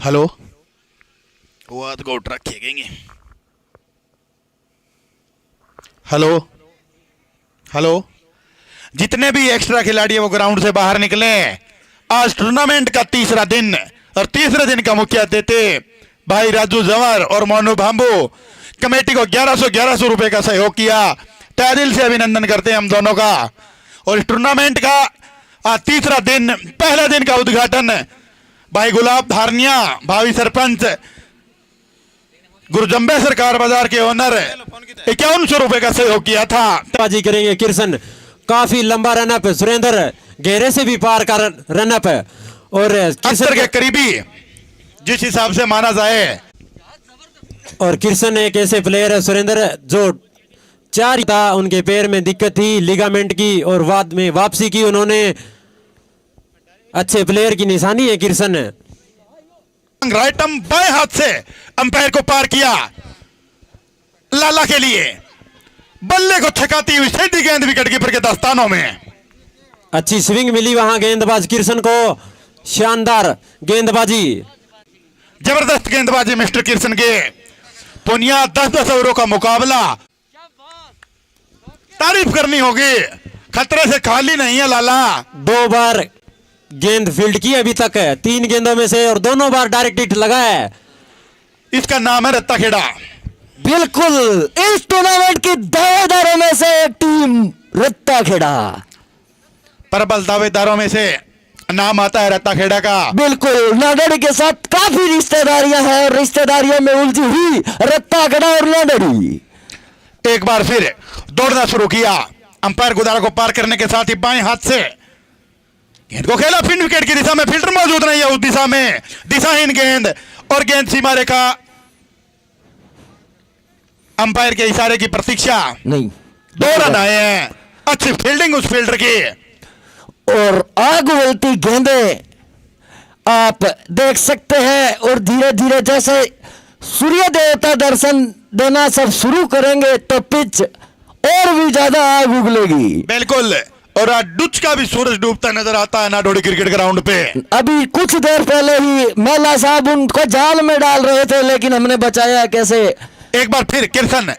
Hello, वो आध को ट्रक खेकेंगे। हेलो हेलो, जितने भी एक्स्ट्रा खिलाड़ी है वो ग्राउंड से बाहर निकले। आज टूर्नामेंट का तीसरा दिन और तीसरे दिन का मुखिया अतिथि भाई राजू जंवर और मोनू भांबू कमेटी को 1100 रुपए का सहयोग किया। तहे दिल से अभिनंदन करते हैं हम दोनों का। और इस टूर्नामेंट का आज तीसरा दिन, पहला दिन का उद्घाटन भाई गुलाब धारनिया भावी सरपंच गुरुजम्बे सरकार बाजार के ओनर 5100 रुपए का सहयोग किया था। बाजी करेंगे किरसन, काफी लंबा रनअप, सुरेंद्र गहरे से भी पार का रनअप और किरसन के करीबी जिस हिसाब से माना जाए। और किरसन एक ऐसे प्लेयर है सुरेंद्र जो 4 था, उनके पैर में दिक्कत थी लिगामेंट की और बाद में वापसी की उन्होंने। अच्छे प्लेयर की निशानी है किरसन। राइट हम बाएं हाथ से अंपायर को पार किया लाला के लिए, बल्ले को छकाती हुई सीधी गेंद विकेटकीपर के दस्तानों में। अच्छी स्विंग मिली वहां गेंदबाज किरसन को, शानदार गेंदबाजी, जबरदस्त गेंदबाजी मिस्टर किरसन के। पुनिया 10-10 ओवरों का मुकाबला, तारीफ करनी होगी, खतरे से खाली नहीं है लाला। 2 बार गेंद फील्ड की अभी तक 3 गेंदों में से और दोनों बार डायरेक्ट हिट लगा है। इसका नाम है रत्ता खेड़ा। बिल्कुल, इस टूर्नामेंट की दावेदारों में से एक टीम रत्ता खेड़ा। प्रबल दावेदारों में से नाम आता है रत्ता खेड़ा का। बिल्कुल, नाडेड़ी के साथ काफी रिश्तेदारियां हैं और रिश्तेदारियों में उलझी हुई रत्ता खेड़ा और नाडेड़ी। एक बार फिर दौड़ना शुरू किया, अंपायर गुदारा को पार करने के साथ ही बाएं हाथ से गेंद को खेला फिर विकेट की दिशा में। फील्डर मौजूद नहीं है उस दिशा में, दिशाहीन गेंद और गेंद सीमा रेखा, अंपायर के इशारे की प्रतीक्षा नहीं। 2 रन आए हैं। अच्छी फील्डिंग उस फील्डर की और आग उगलती गेंदें आप देख सकते हैं। और धीरे धीरे जैसे सूर्य देवता दर्शन देना सब शुरू करेंगे तो पिच और भी ज्यादा आग उगलेगी। बिल्कुल, और आज डुच का भी सूरज डूबता नजर आता है नाडोडी क्रिकेट ग्राउंड पे। अभी कुछ देर पहले ही मेला साहब उनको जाल में डाल रहे थे लेकिन हमने बचाया कैसे। एक बार फिर किरसन,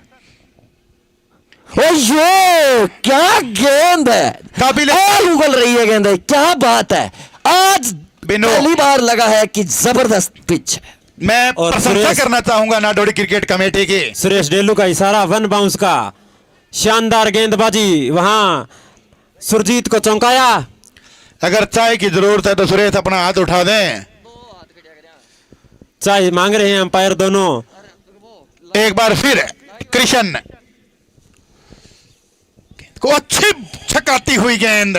ओयो क्या गेंद है, काबिल और उगल रही है गेंद, क्या बात है। आज पहली बार लगा है कि जबरदस्त पिच है। मैं और प्रशंसा करना चाहूंगा नाडोडी क्रिकेट कमेटी की। सुरेश डेलू का इशारा 1 बाउंस का, शानदार गेंदबाजी, वहां सुरजीत को चौंकाया। अगर चाय की जरूरत है तो सुरेश अपना हाथ उठा दें। चाय मांग रहे हैं अंपायर दोनों। एक बार फिर कृष्ण को अच्छी छकाती हुई गेंद,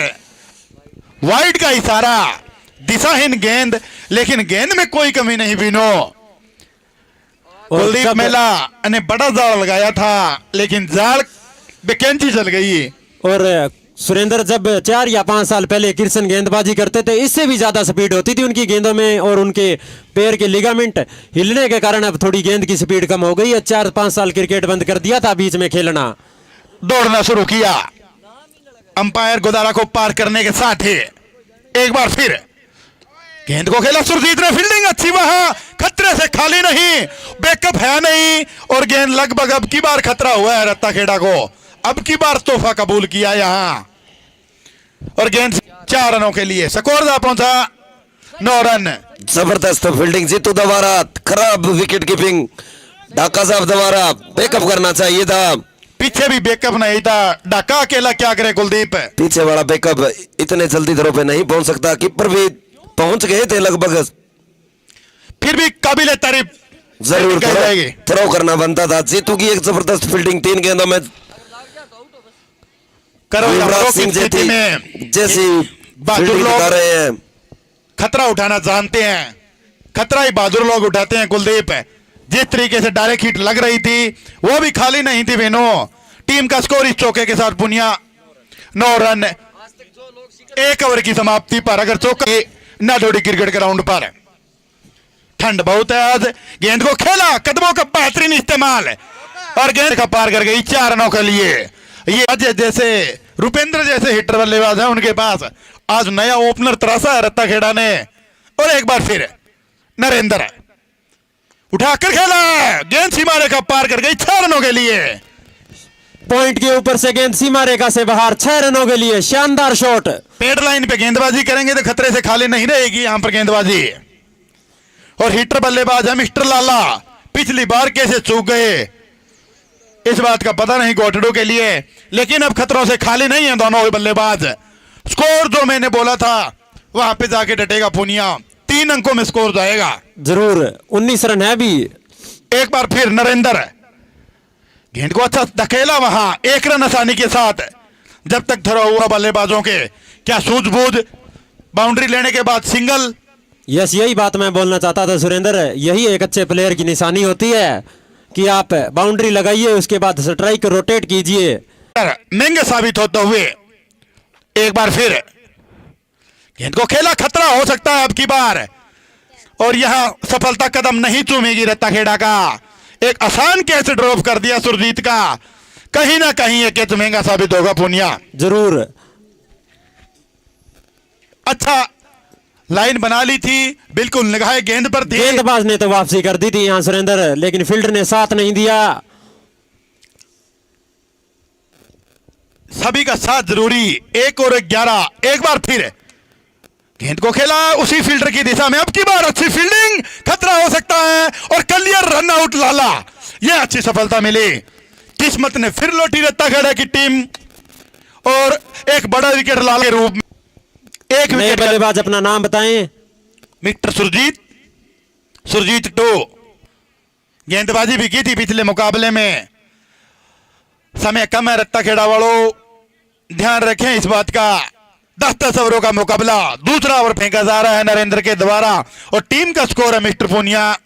वाइड का इशारा, दिशाहीन गेंद, लेकिन गेंद में कोई कमी नहीं बीनो। कुलदीप मेला ने बड़ा जाल लगाया था लेकिन जाल बेकेंची चल गई। और सुरेंद्र जब 4 या 5 साल पहले किरसन गेंदबाजी करते थे, इससे भी ज्यादा स्पीड होती थी उनकी गेंदों में और उनके पैर के लिगामेंट हिलने के कारण अब थोड़ी गेंद की स्पीड कम हो गई है। 4-5 साल क्रिकेट बंद कर दिया था बीच में खेलना। दौड़ना शुरू किया, अंपायर गोदारा को पार करने के साथ ही एक बार फिर गेंद को खेला सुरजीत ने, फील्डिंग अच्छी, वहां खतरे से खाली नहीं, बैकअप है नहीं और गेंद लगभग अब की बार खतरा हुआ है रत्ता खेड़ा को। अब की बार तोहफा कबूल किया यहां और गेंद 4 रनों के लिए स्कोर पहुंचा 9 रन। जबरदस्त फील्डिंग जीतू दोबारा, खराब विकेट कीपिंग ढाका साहब दोबारा, बैकअप करना चाहिए था। पीछे भी बैकअप नहीं था, ढाका अकेला क्या करे कुलदीप। पीछे वाला बैकअप इतने जल्दी दरों पे नहीं पहुंच सकता, कीपर भी पहुंच गए थे लगभग, फिर भी काबिल तारीफ जरूर थ्रो करना बनता था। जीतू की एक जबरदस्त फील्डिंग 3 गेंदों में जैसी बहादुर लोग बता रहे हैं। खतरा उठाना जानते हैं, खतरा ही बहादुर लोग उठाते हैं कुलदीप। जिस तरीके से डायरेक्ट हिट लग रही थी वो भी खाली नहीं थी बेनो। टीम का स्कोर इस चौके के साथ पुनिया 9 रन। 1 ओवर की समाप्ति पर अगर चौका नाडोडी क्रिकेट ग्राउंड पर, ठंड बहुत है आज, गेंद को खेला, कदमों का बेहतरीन इस्तेमाल और गेंद का पार कर गई 4 रनों के लिए। ये अजय जैसे, रुपेंद्र जैसे हिटर बल्लेबाज है उनके पास। आज नया ओपनर तराशा है रत्ता खेड़ा ने। और एक बार फिर नरेंद्र उठाकर खेला है, गेंद सीमा रेखा पार कर गई 6 रनों के लिए। पॉइंट के ऊपर से गेंद सीमा रेखा से बाहर 6 रनों के लिए शानदार शॉट। पेड लाइन पे गेंदबाजी करेंगे तो खतरे से खाली नहीं रहेगी यहां पर गेंदबाजी। और हिटर बल्लेबाज है मिस्टर लाला, पिछली बार कैसे चूक गए इस बात का पता नहीं गोटड़ों के लिए, लेकिन अब खतरों से खाली नहीं है दोनों बल्लेबाज। स्कोर जो मैंने बोला था वहां पे जाके डटेगा पूनिया, 3 अंकों में स्कोर जाएगा जरूर। 19 रन है भी। एक बार फिर नरेंद्र गेंद को अच्छा धकेला वहां 1 रन आसानी के साथ। जब तक धरा हुआ बल्लेबाजों के क्या सूझबूझ, बाउंड्री लेने के बाद सिंगल। यस, यही बात मैं बोलना चाहता था सुरेंद्र, यही एक अच्छे प्लेयर की निशानी होती है कि आप बाउंड्री लगाइए उसके बाद स्ट्राइक रोटेट कीजिए। महंगे साबित होते हुए एक बार फिर गेंद को खेला, खतरा हो सकता है अब की बार, और यहां सफलता कदम नहीं चूमेगी रत्ता खेड़ा का। एक आसान कैच ड्रॉप कर दिया सुरजीत का, कहीं ना कहीं एक कैच महंगा साबित होगा पूनिया। जरूर। अच्छा लाइन बना ली थी, बिल्कुल निगाह गेंद पर थी। गेंदबाज ने तो वापसी कर दी थी यहां सुरेंद्र, लेकिन फील्डर ने साथ नहीं दिया। सभी का साथ जरूरी। 1 और 11। एक बार फिर गेंद को खेला उसी फील्डर की दिशा में, अब की बार अच्छी फील्डिंग, खतरा हो सकता है और क्लियर रन आउट लाला। यह अच्छी सफलता मिली, किस्मत ने फिर लौटी रत्ता खेड़ा की टीम, और एक बड़ा विकेट लाला के रूप में। एक नए विकेट बल्लेबाज अपना नाम बताएं। मिस्टर सुरजीत 2। गेंदबाजी भी की थी पिछले मुकाबले में। समय कम है रत्ता खेड़ा वालों, ध्यान रखें इस बात का। 10-10 ओवरों का मुकाबला, दूसरा ओवर फेंका जा रहा है नरेंद्र के द्वारा, और टीम का स्कोर है मिस्टर पूनिया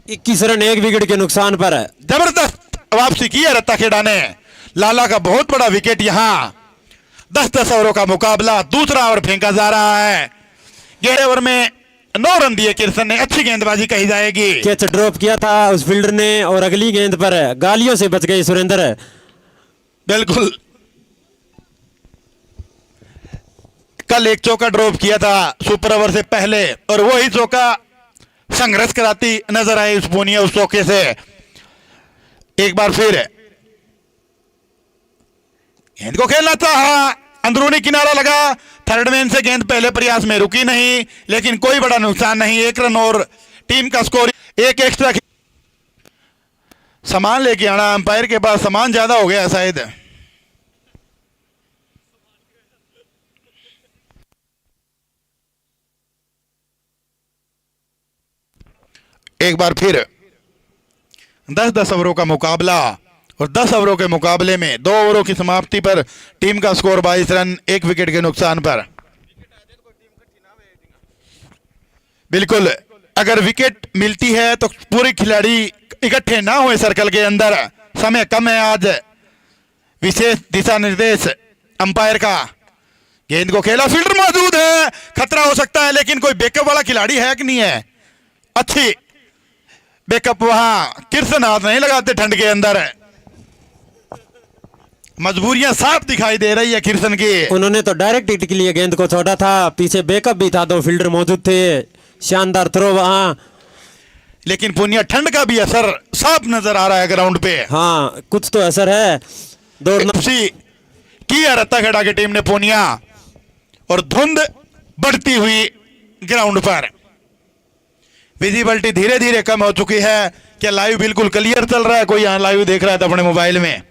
21 रन 1 विकेट के नुकसान पर। जबरदस्त वापसी की है रत्ता खेड़ा ने। लाला का बहुत बड़ा विकेट यहां। 10-10 ओवरों का मुकाबला, दूसरा ओवर फेंका जा रहा है। 11 ओवर में 9 रन दिए किर्सन ने, अच्छी गेंदबाजी कही जाएगी। कैच ड्रॉप किया था उस फील्डर ने और अगली गेंद पर गालियों से बच गए सुरेंद्र। बिल्कुल, कल एक चौका ड्रॉप किया था सुपर ओवर से पहले, और वही चौका संघर्ष कराती नजर आई उस पूनिया उस चौके से। एक बार फिर गेंद को खेलना चाहा, अंदरूनी किनारा लगा, थर्ड मैन से गेंद पहले प्रयास में रुकी नहीं, लेकिन कोई बड़ा नुकसान नहीं। 1 रन और टीम का स्कोर। एक एक्स्ट्रा सामान लेके आना, अंपायर के पास सामान ज्यादा हो गया शायद। एक बार फिर 10-10 ओवरों का मुकाबला, और 10 ओवरों के मुकाबले में 2 ओवरों की समाप्ति पर टीम का स्कोर 22 रन 1 विकेट के नुकसान पर। बिल्कुल, अगर विकेट मिलती है तो पूरे खिलाड़ी इकट्ठे ना हुए सर्कल के अंदर। समय कम है आज, विशेष दिशा निर्देश अंपायर का। गेंद को खेला, फील्डर मौजूद है, खतरा हो सकता है, लेकिन कोई बैकअप वाला खिलाड़ी है कि नहीं है। अच्छी बैकअप वहां, किर्सन हाथ नहीं लगाते ठंड के अंदर। मजबूरियां साफ दिखाई दे रही है किर्सन की। उन्होंने तो डायरेक्ट हिट के लिए गेंद को छोड़ा था, पीछे बैकअप भी था, 2 फील्डर मौजूद थे। शानदार थ्रो वहां, लेकिन पुनिया ठंड का भी असर साफ नजर आ रहा है ग्राउंड पे। हाँ कुछ तो असर है। दौड़ना की है रत्ता खेड़ा की टीम ने पुनिया, और धुंध बढ़ती हुई ग्राउंड पर। विजिबिलिटी धीरे धीरे कम हो चुकी है। क्या लाइव बिल्कुल क्लियर चल रहा है? कोई यहां लाइव देख रहा है तो अपने मोबाइल में।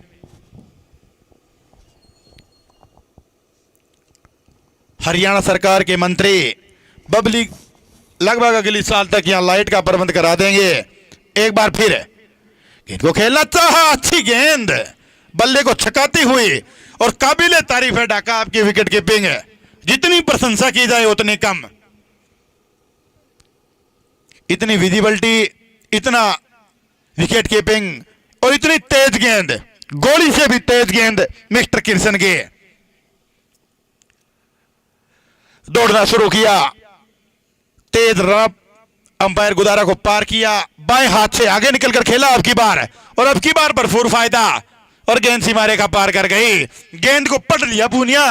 हरियाणा सरकार के मंत्री बबली लगभग अगले साल तक यहां लाइट का प्रबंध करा देंगे। एक बार फिर गेंद को खेलना चाहा, अच्छी गेंद बल्ले को छकाती हुई, और काबिले तारीफ है ढाका आपकी विकेट कीपिंग। जितनी प्रशंसा की जाए उतनी कम। इतनी विजिबिलिटी, इतना विकेट कीपिंग, और इतनी तेज गेंद, गोली से भी तेज गेंद मिस्टर किर्सन के। दौड़ना शुरू किया, तेज रफ अंपायर गुदारा को पार किया, बाएं हाथ से आगे निकलकर खेला अब की बार, और अब की बार भरपूर फायदा, और गेंद सीमा रेखा पार कर गई। गेंद को पट लिया पूनिया।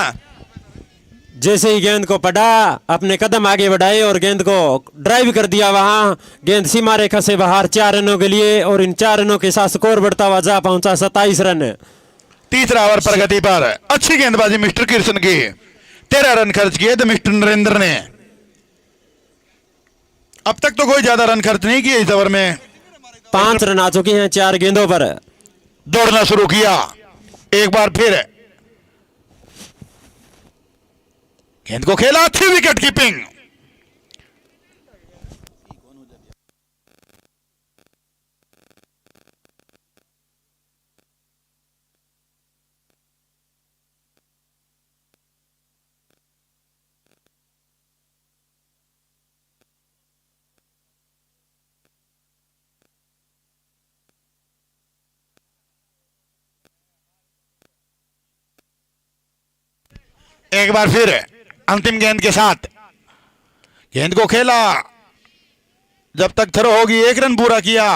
जैसे ही गेंद को पढ़ा अपने कदम आगे बढ़ाए और गेंद को ड्राइव कर दिया वहां। गेंद सीमा रेखा से बाहर 4 रनों के लिए और इन 4 रनों के साथ स्कोर बढ़ता हुआ जा पहुंचा 27 रन। तीसरा ओवर प्रगति पर अच्छी गेंदबाजी मिस्टर किशन की। 13 रन खर्च किए थे मिस्टर नरेंद्र ने। अब तक तो कोई ज्यादा रन खर्च नहीं किए इस ओवर में। 5 रन आ चुके हैं 4 गेंदों पर। दौड़ना शुरू किया एक बार फिर। गेंद को खेला, अच्छी विकेट कीपिंग। एक बार फिर अंतिम गेंद के साथ गेंद को खेला, जब तक थ्रो होगी 1 रन पूरा किया।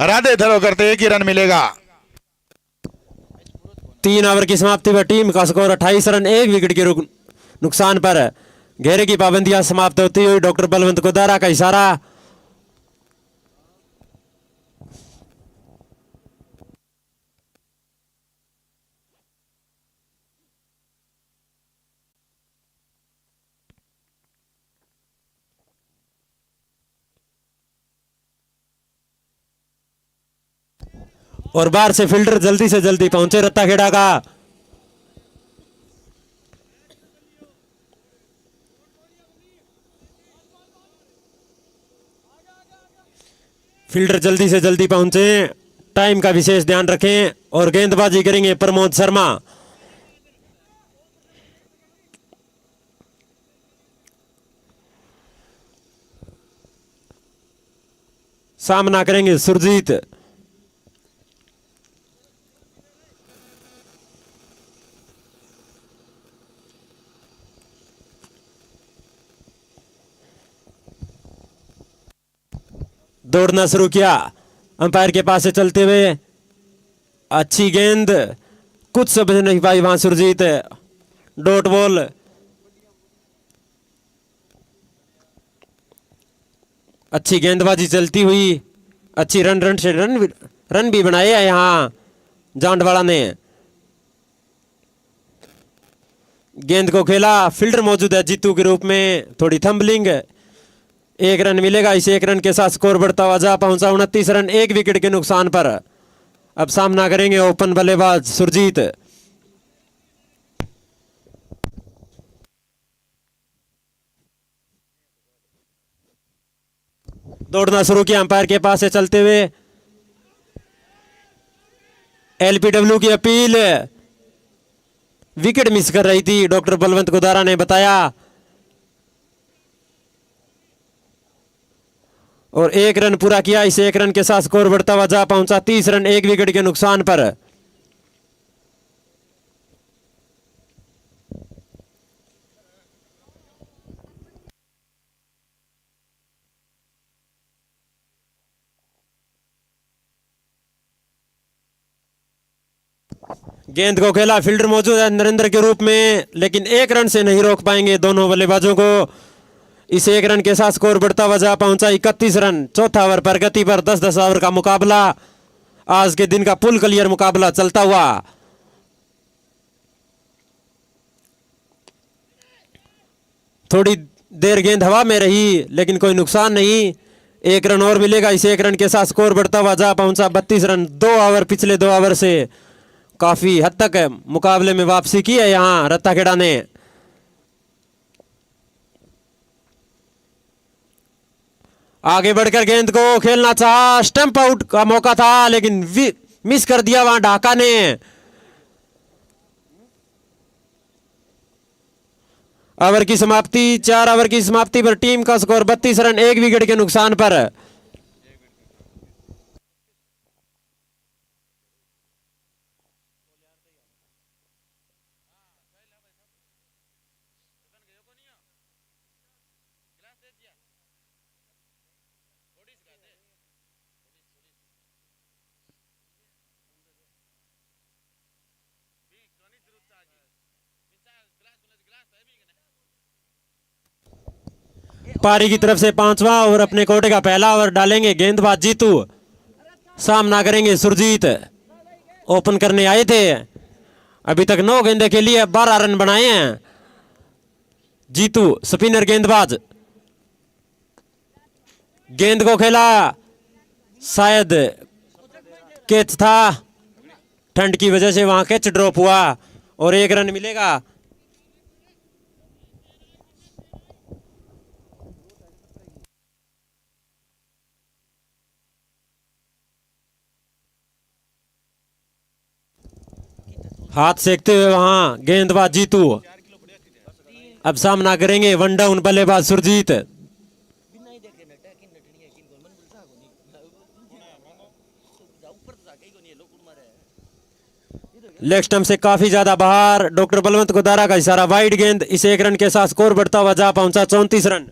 राधे थ्रो करते 1 ही रन मिलेगा। 3 ओवर की समाप्ति पर टीम का स्कोर 28 रन 1 विकेट के नुकसान पर। घेरे की पाबंदियां समाप्त होती हुई डॉक्टर बलवंत गोदारा का इशारा। और बाहर से फील्डर जल्दी से जल्दी पहुंचे रत्ता खेड़ा का। फील्डर जल्दी से जल्दी पहुंचे, टाइम का विशेष ध्यान रखें और गेंदबाजी करेंगे प्रमोद शर्मा। सामना करेंगे सुरजीत। दौड़ना शुरू किया अंपायर के पास से चलते हुए। अच्छी गेंद, कुछ समझ नहीं पाई वहां सुरजीत। Dot ball. अच्छी गेंदबाजी चलती हुई, अच्छी रन भी बनाए हैं यहां जांडवाड़ा ने। गेंद को खेला, फील्डर मौजूद है जीतू के रूप में। थोड़ी थम्बलिंग, 1 रन मिलेगा। इस 1 रन के साथ स्कोर बढ़ता हुआ जा पहुंचा 29 रन 1 विकेट के नुकसान पर। अब सामना करेंगे ओपन बल्लेबाज सुरजीत। दौड़ना शुरू किया अंपायर के पास से चलते हुए। एलपीडब्ल्यू की अपील, विकेट मिस कर रही थी डॉक्टर बलवंत गोदारा ने बताया। और 1 रन पूरा किया। इस 1 रन के साथ स्कोर बढ़ता हुआ जा पहुंचा 30 रन 1 विकेट के नुकसान पर। गेंद को खेला, फील्डर मौजूद है नरेंद्र के रूप में, लेकिन 1 रन से नहीं रोक पाएंगे दोनों बल्लेबाजों को। इस 1 रन के साथ स्कोर बढ़ता हुआ जा पहुंचा 31 रन। चौथा ओवर प्रगति पर 10-10 ओवर का मुकाबला। आज के दिन का पुल क्लियर मुकाबला चलता हुआ। थोड़ी देर गेंद हवा में रही लेकिन कोई नुकसान नहीं। 1 रन और मिलेगा। इस 1 रन के साथ स्कोर बढ़ता हुआ जा पहुंचा 32 रन। 2 ओवर पिछले 2 ओवर से काफी हद तक मुकाबले में वापसी की है यहां रत्ताखेड़ा ने। आगे बढ़कर गेंद को खेलना चाहा, स्टंप आउट का मौका था लेकिन मिस कर दिया वहां ढाका ने। ओवर की समाप्ति, 4 ओवर की समाप्ति पर टीम का स्कोर 32 रन 1 विकेट के नुकसान पर। पारी की तरफ से 5वां ओवर अपने कोटे का पहला ओवर डालेंगे गेंदबाज जीतू, सामना करेंगे सुरजीत। ओपन करने आए थे, अभी तक 9 गेंदे के लिए 12 रन बनाए हैं। जीतू स्पिनर गेंदबाज, गेंद को खेला, शायद कैच था, ठंड की वजह से वहां कैच ड्रॉप हुआ और 1 रन मिलेगा। हाथ सेकते हुए वहां गेंदबाज जीतू। अब सामना करेंगे वन डाउन बल्लेबाज सुरजीत। लेग स्टंप से काफी ज्यादा बाहर, डॉक्टर बलवंत गोदारा का इशारा, वाइड गेंद। इस 1 रन के साथ स्कोर बढ़ता हुआ जा पहुंचा 34 रन।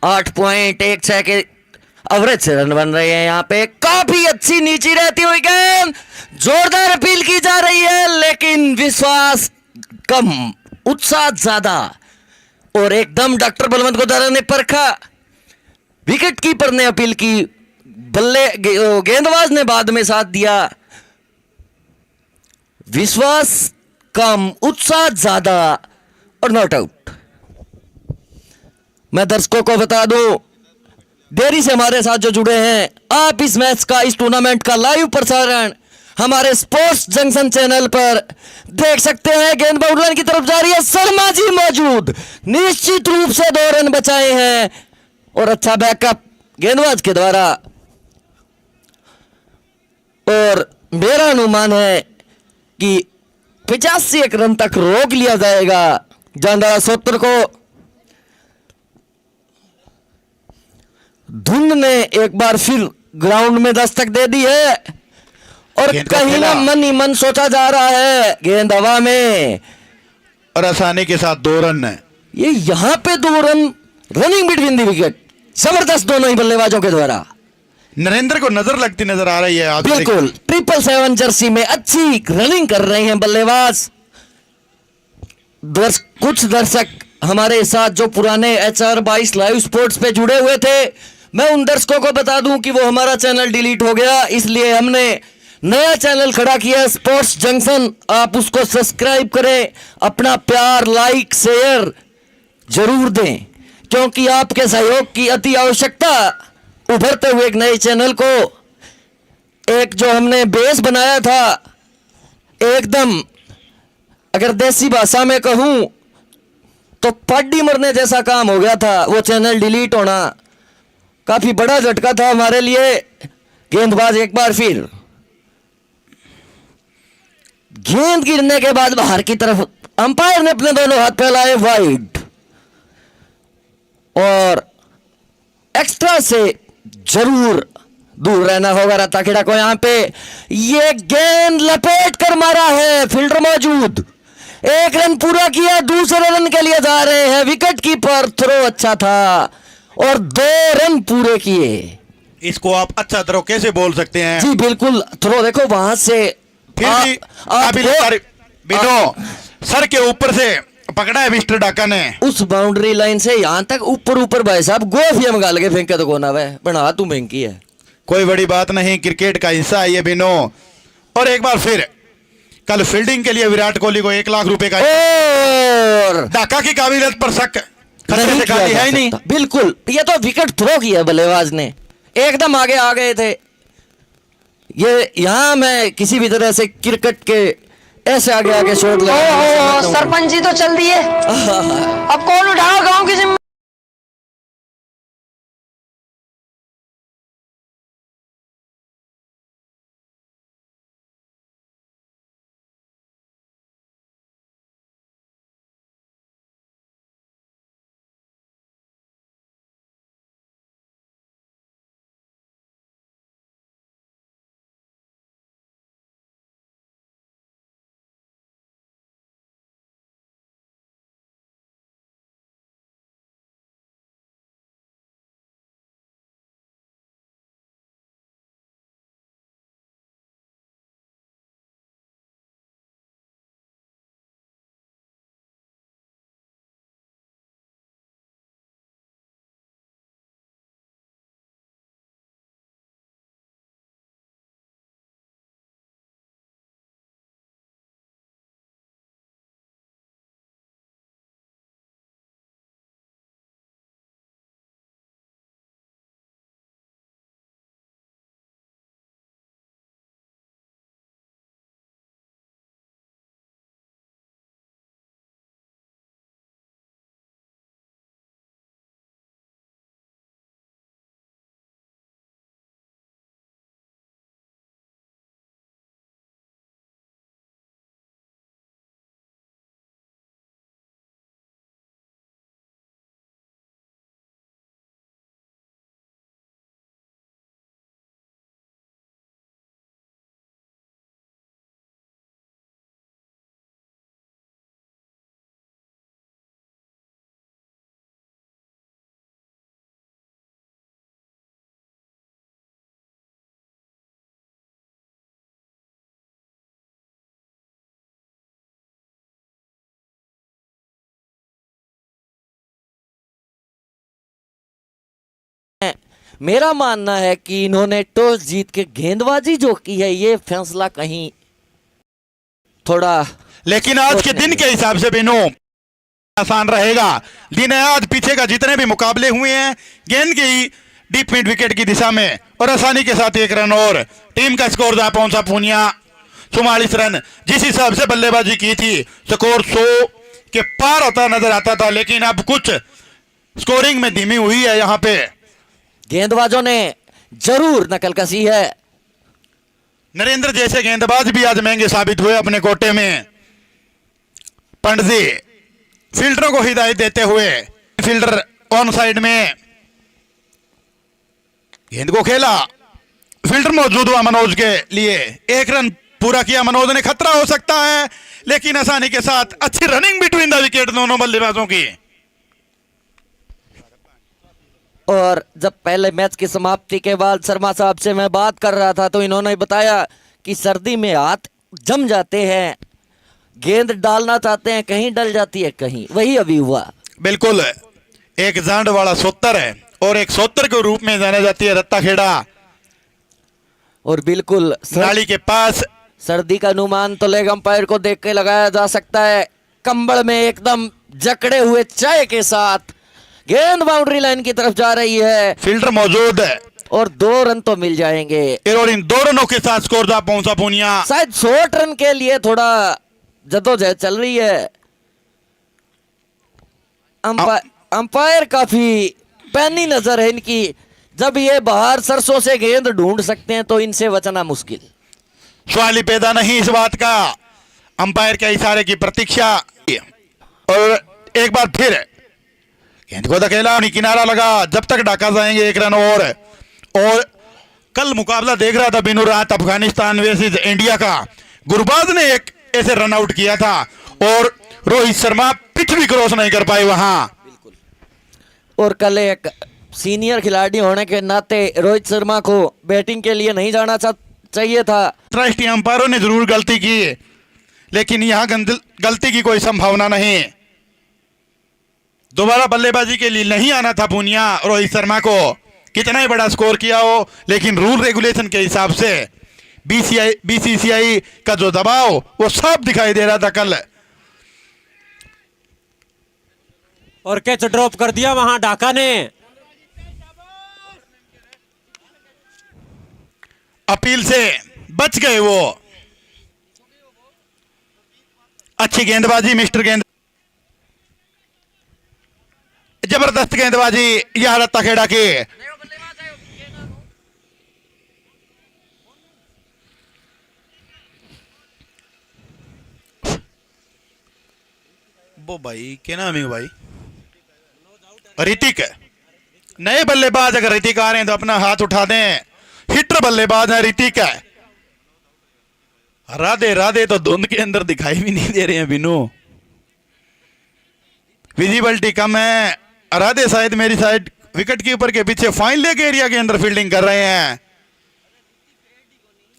आठ पॉइंट एक छह के एवरेज से रन बन रहे हैं यहाँ पे। काफी अच्छी नीची रहती हुई गेंद, जोरदार अपील की जा रही है, लेकिन विश्वास कम, उत्साह ज्यादा। और एकदम डॉक्टर बलवंत गोदारा ने परखा, विकेट कीपर ने अपील की, गेंदबाज ने बाद में साथ दिया। विश्वास कम, उत्साह ज्यादा और नॉट आउट। मैं दर्शकों को बता दूं, देरी से हमारे साथ जो जुड़े हैं, आप इस मैच का, इस टूर्नामेंट का लाइव प्रसारण हमारे स्पोर्ट्स जंक्शन चैनल पर देख सकते हैं। गेंद बाउंड्री की तरफ जा रही है, शर्मा जी मौजूद, निश्चित रूप से 2 रन बचाए हैं और अच्छा बैकअप गेंदबाज के द्वारा। और मेरा अनुमान है कि 85 रन तक रोक लिया जाएगा जानदारा सोत्र को। धुंध ने एक बार फिर ग्राउंड में दस्तक दे दी है और कहीं ना मन ही मन सोचा जा रहा है, गेंद हवा में और आसानी के साथ 2 रन है। ये यहां पे 2 run running between the wicket, जबरदस्त दोनों ही बल्लेबाजों के द्वारा। नरेंद्र को नजर लगती नजर आ रही है आज। बिल्कुल 777 जर्सी में अच्छी रनिंग कर रहे हैं बल्लेबाज। कुछ दर्शक हमारे साथ जो पुराने HR22 लाइव स्पोर्ट्स पे जुड़े हुए थे, मैं उन दर्शकों को बता दूं कि वो हमारा चैनल डिलीट हो गया, इसलिए हमने नया चैनल खड़ा किया स्पोर्ट्स जंक्शन। आप उसको सब्सक्राइब करें, अपना प्यार, लाइक, शेयर जरूर दें, क्योंकि आपके सहयोग की अति आवश्यकता। उभरते हुए एक नए चैनल को, एक जो हमने बेस बनाया था, एकदम अगर देसी भाषा में कहूं तो पड्डी मरने जैसा काम हो गया था। वो चैनल डिलीट होना काफी बड़ा झटका था हमारे लिए। गेंदबाज एक बार फिर, गेंद गिरने के बाद बाहर की तरफ, अंपायर ने अपने दोनों हाथ फैलाए वाइड, और एक्स्ट्रा से जरूर दूर रहना होगा रत्ता खेड़ा को। यहां पे ये गेंद लपेट कर मारा है, फील्डर मौजूद, 1 रन पूरा किया, दूसरे रन के लिए जा रहे हैं। विकेट कीपर, थ्रो अच्छा था और 2 रन पूरे किए। इसको आप अच्छा थ्रो कैसे बोल सकते हैं? जी बिल्कुल, थ्रो देखो वहां से फिर भी बिनो सर के ऊपर से पकड़ा है मिस्टर डाका ने, उस बाउंड्री लाइन से यहां तक ऊपर ऊपर भाई साहब गोफिया में गाल के फेंके तो कोना वे बना तू फेंकी है। कोई बड़ी बात नहीं, क्रिकेट का हिस्सा है ये बिनो। और एक बार फिर कल फील्डिंग के लिए विराट कोहली को 1 लाख रुपए का, और डाका की काबिलियत पर शक खतरे से खाली है ही नहीं। बिल्कुल, ये तो विकेट थ्रो किया बल्लेबाज ने, एकदम आगे आ गए थे। ये यहां मैं किसी भी तरह से क्रिकेट के ऐसे आगे आगे शॉट लगा। सरपंच जी तो चल दिए, अब कौन उठाओ गांव की जिम्मेदारी। मेरा मानना है कि इन्होंने टॉस जीत के गेंदबाजी जो की है, ये फैसला कहीं थोड़ा लेकिन आज के दिन के हिसाब से बिनो आसान रहेगा। दिन है आज, पीछे का जितने भी मुकाबले हुए हैं गेंद गई डीप मिड विकेट की दिशा में और आसानी के साथ 1 रन और टीम का स्कोर जा पहुंचा पूनिया 44 रन। जिस हिसाब से बल्लेबाजी की थी स्कोर 100 के पार होता नजर आता था, लेकिन अब कुछ स्कोरिंग में धीमी हुई है। यहाँ पे गेंदबाजों ने जरूर नकल कसी है। नरेंद्र जैसे गेंदबाज भी आज महंगे साबित हुए अपने कोटे में। पंडजी फील्डरों को हिदायत देते हुए फील्डर ऑन साइड में गेंद को खेला, फील्डर मौजूद हुआ मनोज के लिए, 1 रन पूरा किया मनोज ने। खतरा हो सकता है लेकिन आसानी के साथ अच्छी रनिंग बिटवीन द विकेट दोनों बल्लेबाजों की। और जब पहले मैच की समाप्ति के बाद शर्मा साहब से मैं बात कर रहा था तो इन्होंने बताया कि सर्दी में हाथ जम जाते हैं, गेंद डालना चाहते हैं कहीं डल जाती है कहीं, वही अभी हुआ। बिल्कुल, एक जांड वाला सोतर है और एक सोतर के रूप में जाना जाती है रत्ता खेड़ा। और बिल्कुल नाली के पास सर्दी का अनुमान तो लेग अंपायर को देख के लगाया जा सकता है। कंबल में एकदम जकड़े हुए चाय के साथ गेंद बाउंड्री लाइन की तरफ जा रही है, फील्डर मौजूद है और 2 रन तो मिल जाएंगे। और इन 2 रनों के साथ स्कोर जा पहुंचा पूनिया। शायद 100 रन के लिए थोड़ा जद्दोजहद चल रही है। अंपायर काफी पैनी नजर है इनकी। जब ये बाहर सरसों से गेंद ढूंढ सकते हैं तो इनसे बचना मुश्किल। सवाल ही पैदा नहीं इस बात का। अंपायर के इशारे की प्रतीक्षा और एक बार फिर गेंद को धकेला, किनारा लगा। जब तक ढाका जाएंगे 1 रन और कल मुकाबला देख रहा था बिनु रात अफगानिस्तान वर्सेस इंडिया का। गुरबाज ने एक ऐसे रन आउट किया था और रोहित शर्मा पिच भी क्रॉस नहीं कर पाए वहां। और कल एक सीनियर खिलाड़ी होने के नाते रोहित शर्मा को बैटिंग के लिए नहीं जाना चाहिए था। अंतर्राष्ट्रीय अंपायरों ने जरूर गलती की, लेकिन यहां गलती की कोई संभावना नहीं। दोबारा बल्लेबाजी के लिए नहीं आना था पूनिया रोहित शर्मा को, कितना ही बड़ा स्कोर किया हो, लेकिन रूल रेगुलेशन के हिसाब से बीसीसीआई का जो दबाव वो साफ दिखाई दे रहा था कल। और कैच ड्रॉप कर दिया वहां ढाका ने। अपील से बच गए वो। अच्छी गेंदबाजी मिस्टर गेंद, जबरदस्त गेंदबाजी यह रत्ता खेड़ा की। वो भाई क्या नाम है भाई? ऋतिक। नए बल्लेबाज अगर ऋतिक आ रहे हैं तो अपना हाथ उठा दें। हिटर बल्लेबाज है ऋतिक है। राधे राधे तो धुंध के अंदर दिखाई भी नहीं दे रहे हैं बिनु, विजिबिलिटी कम है। राधे शायद मेरी साइड विकेट कीपर के पीछे फाइन लेग एरिया के अंदर फील्डिंग कर रहे हैं।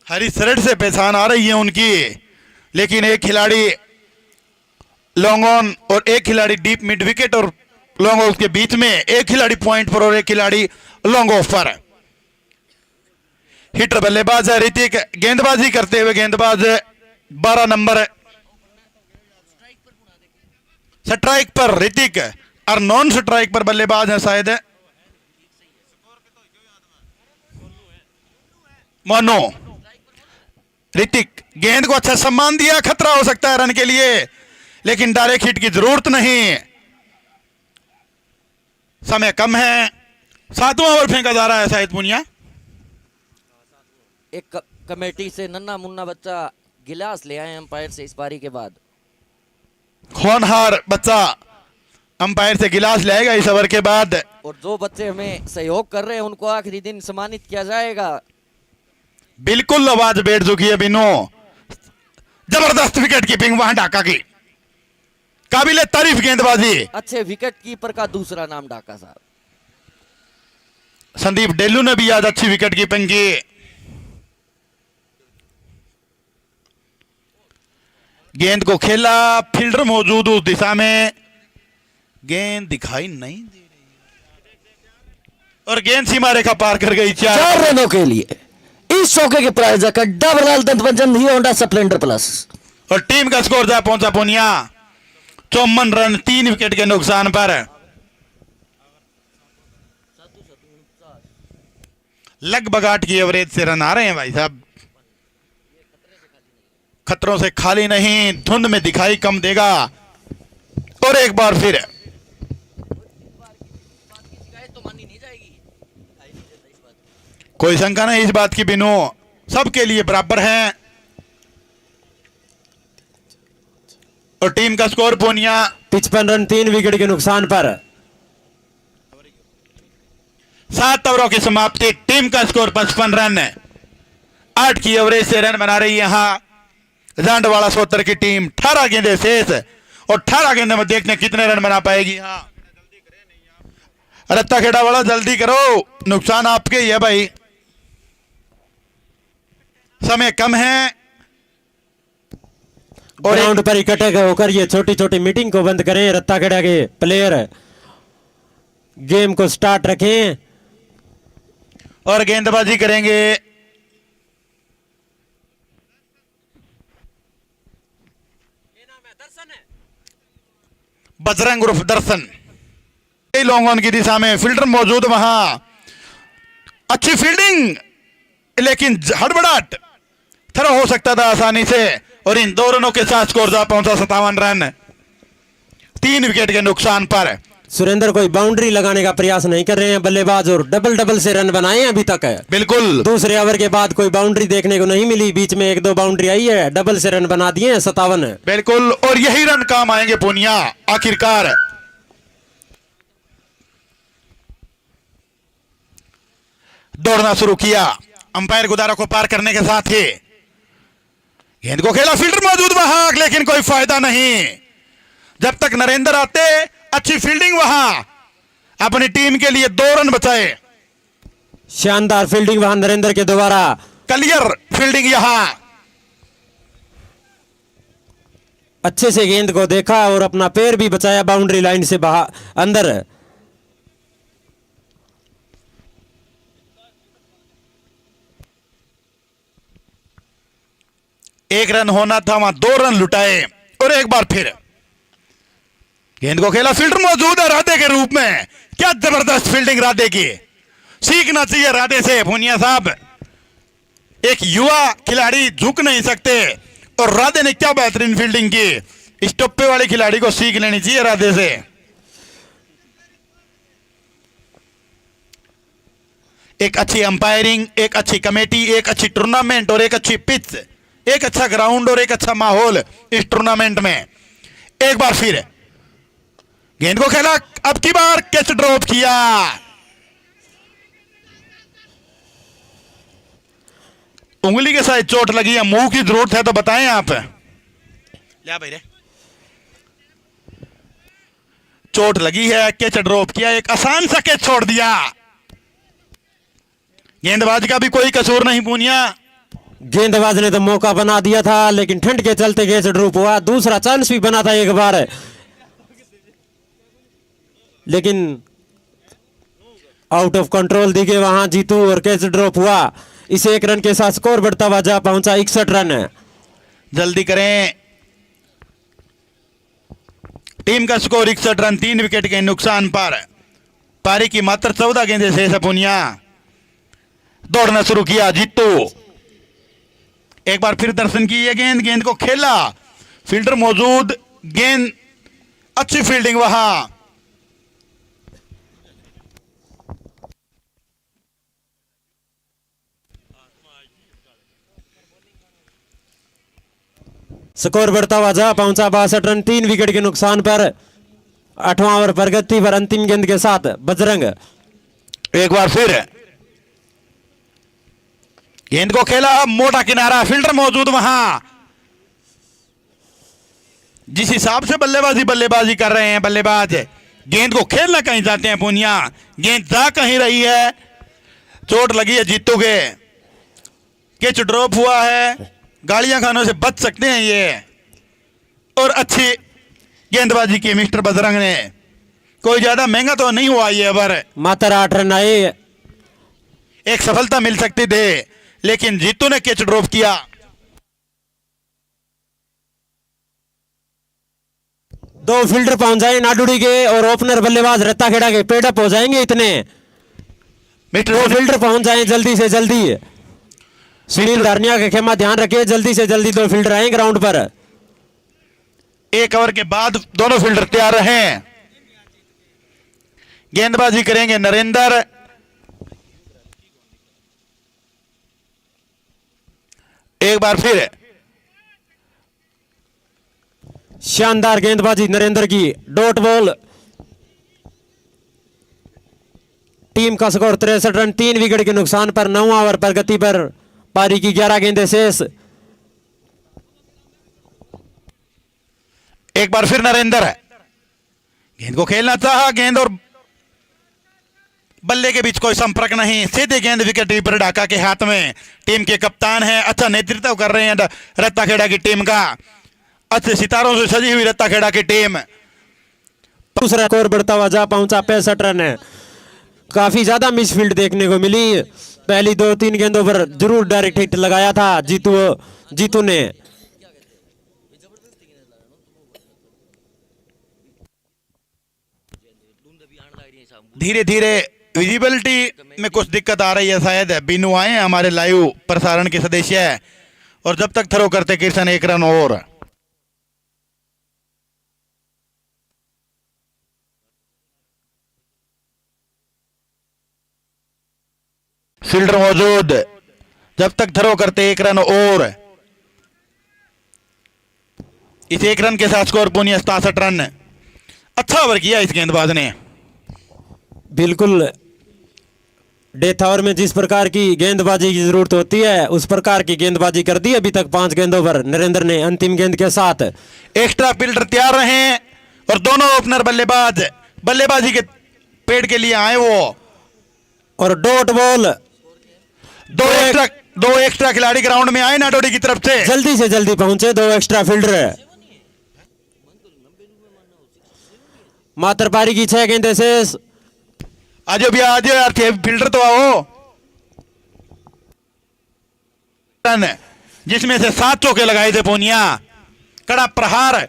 हरी शर्ट से पहचान आ रही है उनकी, लेकिन एक खिलाड़ी लॉन्ग ऑन और एक खिलाड़ी डीप मिड विकेट और लॉन्ग ऑफ के बीच में, एक खिलाड़ी पॉइंट पर और एक खिलाड़ी लॉन्ग ऑफ पर। हिटर बल्लेबाज है ऋतिक। गेंदबाजी करते हुए गेंदबाज 12 नंबर स्ट्राइक पर ऋतिक और नॉन स्ट्राइक पर बल्लेबाज है शायद मोनो। ऋतिक गेंद को अच्छा सम्मान दिया, खतरा हो सकता है रन के लिए, लेकिन डायरेक्ट हिट की जरूरत नहीं। समय कम है, 7वां ओवर फेंका जा रहा है शायद पुनिया। एक कमेटी से नन्ना मुन्ना बच्चा गिलास ले आए अंपायर से इस पारी के बाद। होनहार बच्चा अंपायर से गिलास लेगा इस ओवर के बाद। और जो बच्चे हमें सहयोग कर रहे हैं उनको आखिरी दिन सम्मानित किया जाएगा। बिल्कुल आवाज बैठ चुकी है बिनो। जबरदस्त विकेट कीपिंग वहां ढाका की, काबिले तारीफ गेंदबाजी। अच्छे विकेट कीपर का दूसरा नाम ढाका साहब। संदीप डेल्लू ने भी आज अच्छी विकेट कीपिंग की। गेंद को खेला, फील्डर मौजूद उस दिशा में, गेंद दिखाई नहीं दे रही। और गेंद सीमा रेखा पार कर गई 4 4 रनों के लिए इस चौके के प्रायोजक डबल दंतमंजन हीरो होंडा स्प्लेंडर प्लस। और टीम का स्कोर जा पहुंचा पूनिया 54 रन 3 विकेट के नुकसान पर। लगभग 8 की एवरेज से रन आ रहे हैं भाई साहब। खतरों से खाली नहीं, धुंध में दिखाई कम देगा। और एक बार फिर कोई शंका नहीं इस बात की बिनु, सबके लिए बराबर हैं। और टीम का स्कोर पूनिया 55 रन 3 विकेट के नुकसान पर। 7 ओवरों की समाप्ति, टीम का स्कोर 55 रन, 8 की एवरेज से रन बना रही है यहां जांडवाड़ा सोतर की टीम। 18 गेंदें शेष और 18 गेंदों में देखते हैं कितने रन बना पाएगी। हाँ रत्ता खेड़ा वाला जल्दी करो, नुकसान आपके ही है भाई, समय कम है। और ग्राउंड पर इकट्ठे होकर ये छोटी छोटी मीटिंग को बंद करें। रत्ताखेड़ा के प्लेयर गेम को स्टार्ट रखें और गेंदबाजी करेंगे। बजरंग उर्फ दर्शन। कई लॉन्ग ऑन की दिशा में फील्डर मौजूद, वहां अच्छी फील्डिंग, लेकिन हड़बड़ाहट थ्रो हो सकता था आसानी से। और इन 2 रनों के साथ स्कोर जा पहुंचा 57 रन 3 विकेट के नुकसान पर। सुरेंद्र कोई बाउंड्री लगाने का प्रयास नहीं कर रहे हैं बल्लेबाज, और डबल डबल से रन बनाए हैं अभी तक है। बिल्कुल दूसरे ओवर के बाद कोई बाउंड्री देखने को नहीं मिली, बीच में 1-2 बाउंड्री आई है, डबल से रन बना दिए हैं 57। बिल्कुल, और यही रन काम आएंगे पूनिया आखिरकार। दौड़ना शुरू किया, अंपायर गुदारा को पार करने के साथ ही गेंद को खेला, फील्डर मौजूद वहां, लेकिन कोई फायदा नहीं। जब तक नरेंद्र आते, अच्छी फील्डिंग वहां, अपनी टीम के लिए 2 रन बचाए। शानदार फील्डिंग वहां नरेंद्र के द्वारा, क्लियर फील्डिंग यहां। अच्छे से गेंद को देखा और अपना पैर भी बचाया बाउंड्री लाइन से बाहर अंदर। एक रन होना था, वहां 2 रन लुटाए। और एक बार फिर गेंद को खेला, फील्डर मौजूद है राधे के रूप में। क्या जबरदस्त फील्डिंग राधे की, सीखना चाहिए राधे से भुनिया साहब। एक युवा खिलाड़ी झुक नहीं सकते, और राधे ने क्या बेहतरीन फील्डिंग की। स्टोप्पे वाले खिलाड़ी को सीख लेनी चाहिए राधे से। एक अच्छी अंपायरिंग, एक अच्छी कमेटी, एक अच्छी टूर्नामेंट और एक अच्छी पिच, एक अच्छा ग्राउंड और एक अच्छा माहौल इस टूर्नामेंट में। एक बार फिर गेंद को खेला, अब की बार कैच ड्रॉप किया। उंगली के साथ चोट लगी है, मुंह की जरूरत है तो बताएं आप। ले भाई रे, चोट लगी है, कैच ड्रॉप किया, एक आसान सा कैच छोड़ दिया। गेंदबाज का भी कोई कसूर नहीं पूनिया। गेंदबाज ने तो मौका बना दिया था, लेकिन ठंड के चलते कैच ड्रॉप हुआ। दूसरा चांस भी बना था एक बार, लेकिन आउट ऑफ कंट्रोल दिखे वहां जीतू और कैच ड्रॉप हुआ। इस 1 रन के साथ स्कोर बढ़ता हुआ जा पहुंचा 61 रन। जल्दी करें, टीम का स्कोर 61 रन 3 विकेट के नुकसान पर। पारी की मात्र 14 गेंदें शेष है पुनिया। दौड़ना शुरू किया जीतू, एक बार फिर दर्शन की ये गेंद को खेला, फील्डर मौजूद, गेंद अच्छी फील्डिंग वहां। स्कोर बढ़ता हुआ जा पहुंचा 62 रन 3 विकेट के नुकसान पर। 8वां ओवर प्रगति पर अंतिम गेंद के साथ बजरंग। एक बार फिर गेंद को खेला, मोटा किनारा, फील्डर मौजूद वहां। जिस हिसाब से बल्लेबाजी कर रहे हैं बल्लेबाज, गेंद को खेलना कहीं जाते हैं पूनिया, गेंद जा कहीं रही है। चोट लगी है जीतू के, कैच ड्रॉप हुआ है, गालियां खानों से बच सकते हैं ये। और अच्छी गेंदबाजी की मिस्टर बजरंग ने, कोई ज्यादा महंगा तो नहीं हुआ ये ओवर। मात्र 8 रन आए। एक सफलता मिल सकती थी, लेकिन जीतू ने कैच ड्रॉप किया। दो फील्डर पहुंच जाए नाडुडी के और ओपनर बल्लेबाज रत्ता खेड़ा के पेडअप हो जाएंगे इतने। दो फील्डर पहुंच जाए जल्दी से जल्दी। सुनील धारनिया का खेमा ध्यान रखिए, जल्दी से जल्दी 2 फील्डर आए ग्राउंड पर। एक ओवर के बाद दोनों फील्डर तैयार रहे। गेंदबाजी करेंगे नरेंद्र। एक बार फिर शानदार गेंदबाजी नरेंद्र की, डॉट बॉल। टीम का स्कोर 63 रन, 3 विकेट के नुकसान पर 9 ओवर प्रगति पर। पारी की 11 गेंदें शेष। एक बार फिर नरेंद्र गेंद को खेलना चाहा, गेंद और बल्ले के बीच कोई संपर्क नहीं, सीधी गेंद विकेट कीपर ढाका के हाथ में। टीम के कप्तान हैं, अच्छा नेतृत्व कर रहे हैं रत्ता खेड़ा की टीम का। अच्छे सितारों से सजी हुई रत्ता खेड़ा की टीम। दूसरा स्कोर बढ़ता हुआ जा पहुंचा 65 रन है। काफी ज्यादा मिसफील्ड देखने को मिली। पहली 2-3 गेंदों पर जरूर डायरेक्ट हिट लगाया था जीतू ने। धीरे धीरे विजिबिलिटी में कुछ दिक्कत आ रही है, शायद बिनु आए हैं हमारे लाइव प्रसारण के सदस्य है। और जब तक थ्रो करते किशन 1 रन और। फील्डर मौजूद, जब तक थ्रो करते 1 रन और। इस 1 रन के साथ स्कोर पुनिया 67 रन। अच्छा ओवर किया इस गेंदबाज ने। बिल्कुल डेथ ओवर में जिस प्रकार की गेंदबाजी की जरूरत होती है उस प्रकार की गेंदबाजी कर दी अभी तक 5 गेंदों पर नरेंद्र ने अंतिम गेंद के साथ। एक्स्ट्रा फील्डर तैयार रहे और दोनों ओपनर बल्लेबाज बल्लेबाजी के पेड़ के लिए आए वो। और डॉट बॉल। दो एक्स्ट्रा खिलाड़ी ग्राउंड में आए नाडोडी की तरफ से। जल्दी से जल्दी पहुंचे 2 एक्स्ट्रा फील्डर। मात्र पारी की 6 गेंदें शेष। आज भी आज यार फील्डर तो आओ। जिसमें से 7 चौके लगाए थे पूनिया। कड़ा प्रहार,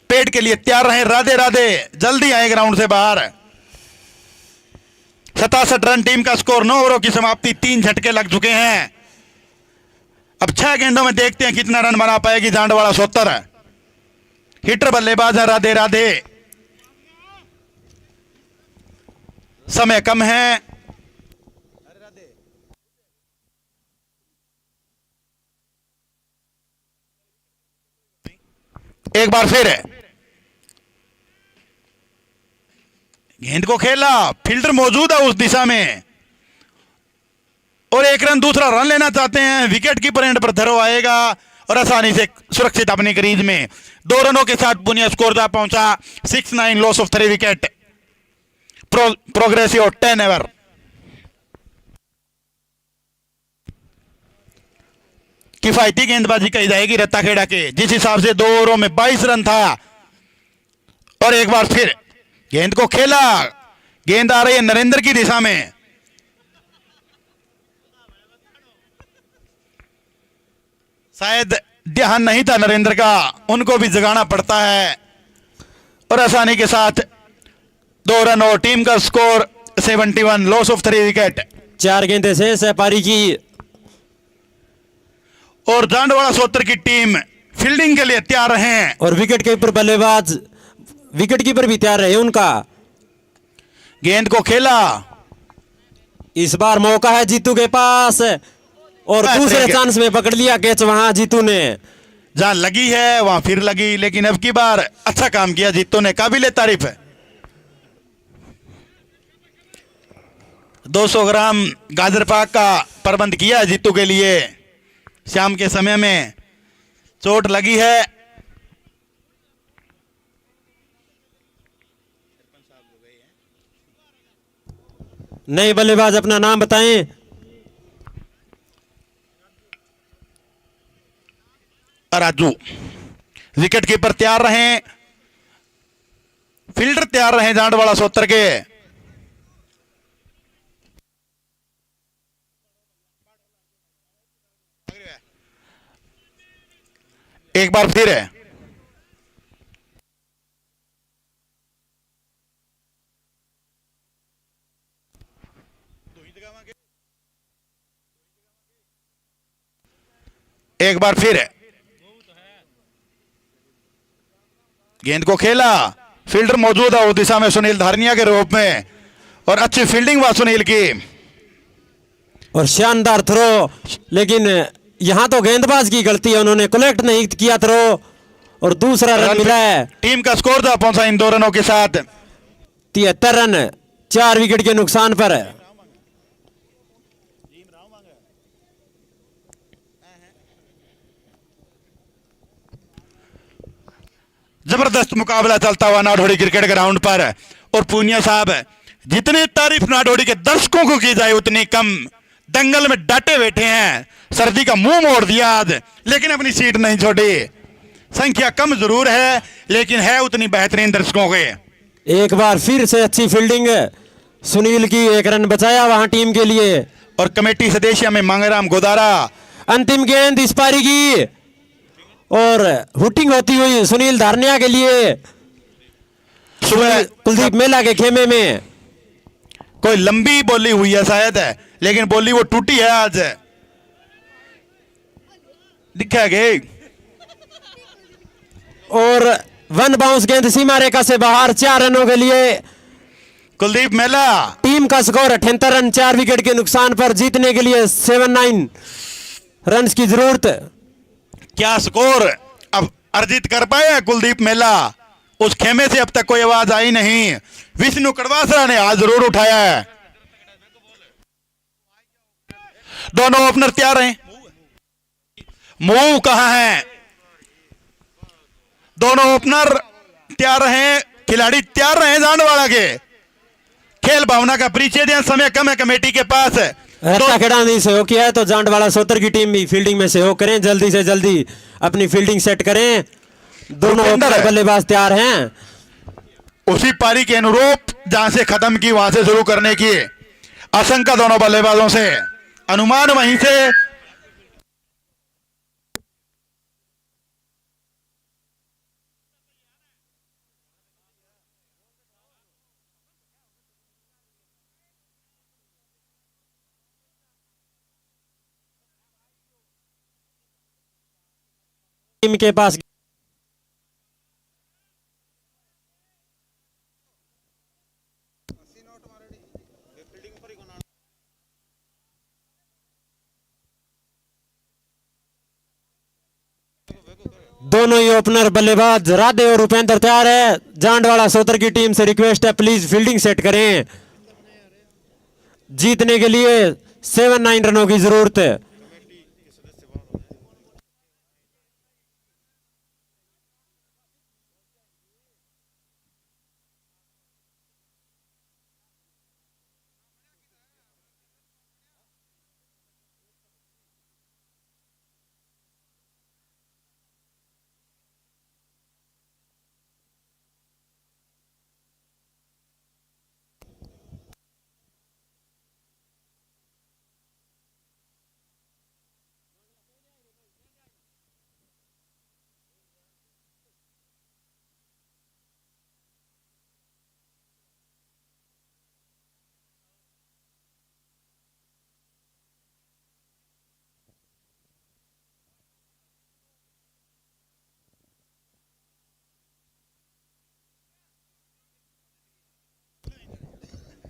पेड़ के लिए तैयार रहे। राधे राधे, जल्दी आए ग्राउंड से बाहर। 67 रन टीम का स्कोर। 9 ओवरों की समाप्ति, 3 झटके लग चुके हैं। अब 6 गेंदों में देखते हैं कितना रन बना पाएगी जांडवाड़ा 70। हिटर बल्लेबाज है राधे राधे। समय कम है। एक बार फिर गेंद को खेला, फील्डर मौजूद है उस दिशा में और 1 रन दूसरा रन लेना चाहते हैं। विकेट कीपर एंड पर थ्रो आएगा और आसानी से सुरक्षित अपनी क्रीज में 2 रनों के साथ पुनिया स्कोर जा पहुंचा 6-9, loss of 3 wicket. Progressive 10 over. किफायती गेंदबाजी कही जाएगी रत्ता खेड़ा के, जिस हिसाब से 2 ओवरों में 22 रन था। और एक बार फिर गेंद को खेला, गेंद आ रही है नरेंद्र की दिशा में। शायद ध्यान नहीं था नरेंद्र का, उनको भी जगाना पड़ता है। और आसानी के साथ 2 रन और टीम का स्कोर 71, लॉस ऑफ 3 विकेट। 4 गेंदें शेष है पारी की। और जांडवाड़ा 70 की टीम फील्डिंग के लिए तैयार हैं। और विकेट कीपर बल्लेबाज, विकेट कीपर भी तैयार रहे उनका। गेंद को खेला, इस बार मौका है जीतू के पास और दूसरे चांस में पकड़ लिया कैच वहां जीतू ने। जहां लगी है वहां फिर लगी, लेकिन अब की बार अच्छा काम किया जीतू ने, काबिले तारीफ है। 200 ग्राम गाजर पाक का प्रबंध किया है जीतू के लिए। शाम के समय में चोट लगी है। नए बल्लेबाज अपना नाम बताएं। राजू विकेट कीपर तैयार रहे। फील्डर तैयार रहे जांडवाला सोतर के। एक बार फिर है, एक बार फिर है, गेंद को खेला, फील्डर मौजूद है उस दिशा में सुनील धारनिया के रूप में, और अच्छी फील्डिंग हुआ सुनील की, और शानदार थ्रो। लेकिन यहां तो गेंदबाज की गलती है, उन्होंने कलेक्ट नहीं किया थ्रो, और दूसरा रन मिला है। टीम का स्कोर था पहुंचा इन 2 रनों के साथ 73 रन 4 विकेट के नुकसान पर। जबरदस्त मुकाबला चलता हुआ नाडोड़ी क्रिकेट ग्राउंड पर। और पूनिया साहब, जितनी तारीफ नाडोड़ी के दर्शकों को की जाए उतनी कम। दंगल में डटे बैठे हैं, सर्दी का मुंह मोड़ दिया आज, लेकिन अपनी सीट नहीं छोड़ी। संख्या कम जरूर है, लेकिन है उतनी बेहतरीन दर्शकों के। एक बार फिर से अच्छी फील्डिंग सुनील की, 1 रन बचाया वहां टीम के लिए। और कमेटी सदस्य में मंगराम गोदारा। अंतिम गेंद इस पारी की, और हुटिंग होती हुई सुनील धारनिया के लिए। सुबह कुलदीप मेला के खेमे में कोई लंबी बोली हुई है शायद है, लेकिन बोली वो टूटी है आज, दिखा गई। और 1 बाउंस गेंद सीमा रेखा से बाहर 4 रनों के लिए। कुलदीप मेला, टीम का स्कोर 78 रन 4 विकेट के नुकसान पर। जीतने के लिए 79 रन की जरूरत। क्या स्कोर अब अर्जित कर पाया कुलदीप मेला? उस खेमे से अब तक कोई आवाज आई नहीं। विष्णु कड़वासरा ने आज जरूर उठाया है। दोनों ओपनर तैयार हैं। मूव कहां है? दोनों ओपनर तैयार हैं, खिलाड़ी तैयार रहे जांडवाला के। खेल भावना का परिचय दें, समय कम है कमेटी के पास। रत्ता खेड़ा ने सहयोग किया है, तो जांडवाला सोतर की टीम भी फील्डिंग में सहयोग करें, जल्दी से जल्दी अपनी फील्डिंग सेट करें। दोनों ओपनर बल्लेबाज तैयार हैं। उसी पारी के अनुरूप जहां से खत्म की वहां से शुरू करने की आशंका दोनों बल्लेबाजों से, अनुमान वहीं से। टीम के पास दोनों ही ओपनर बल्लेबाज राधे और उपेंद्र तैयार है। जांडवाला सोतर की टीम से रिक्वेस्ट है, प्लीज फील्डिंग सेट करें। जीतने के लिए 79 रनों की जरूरत है।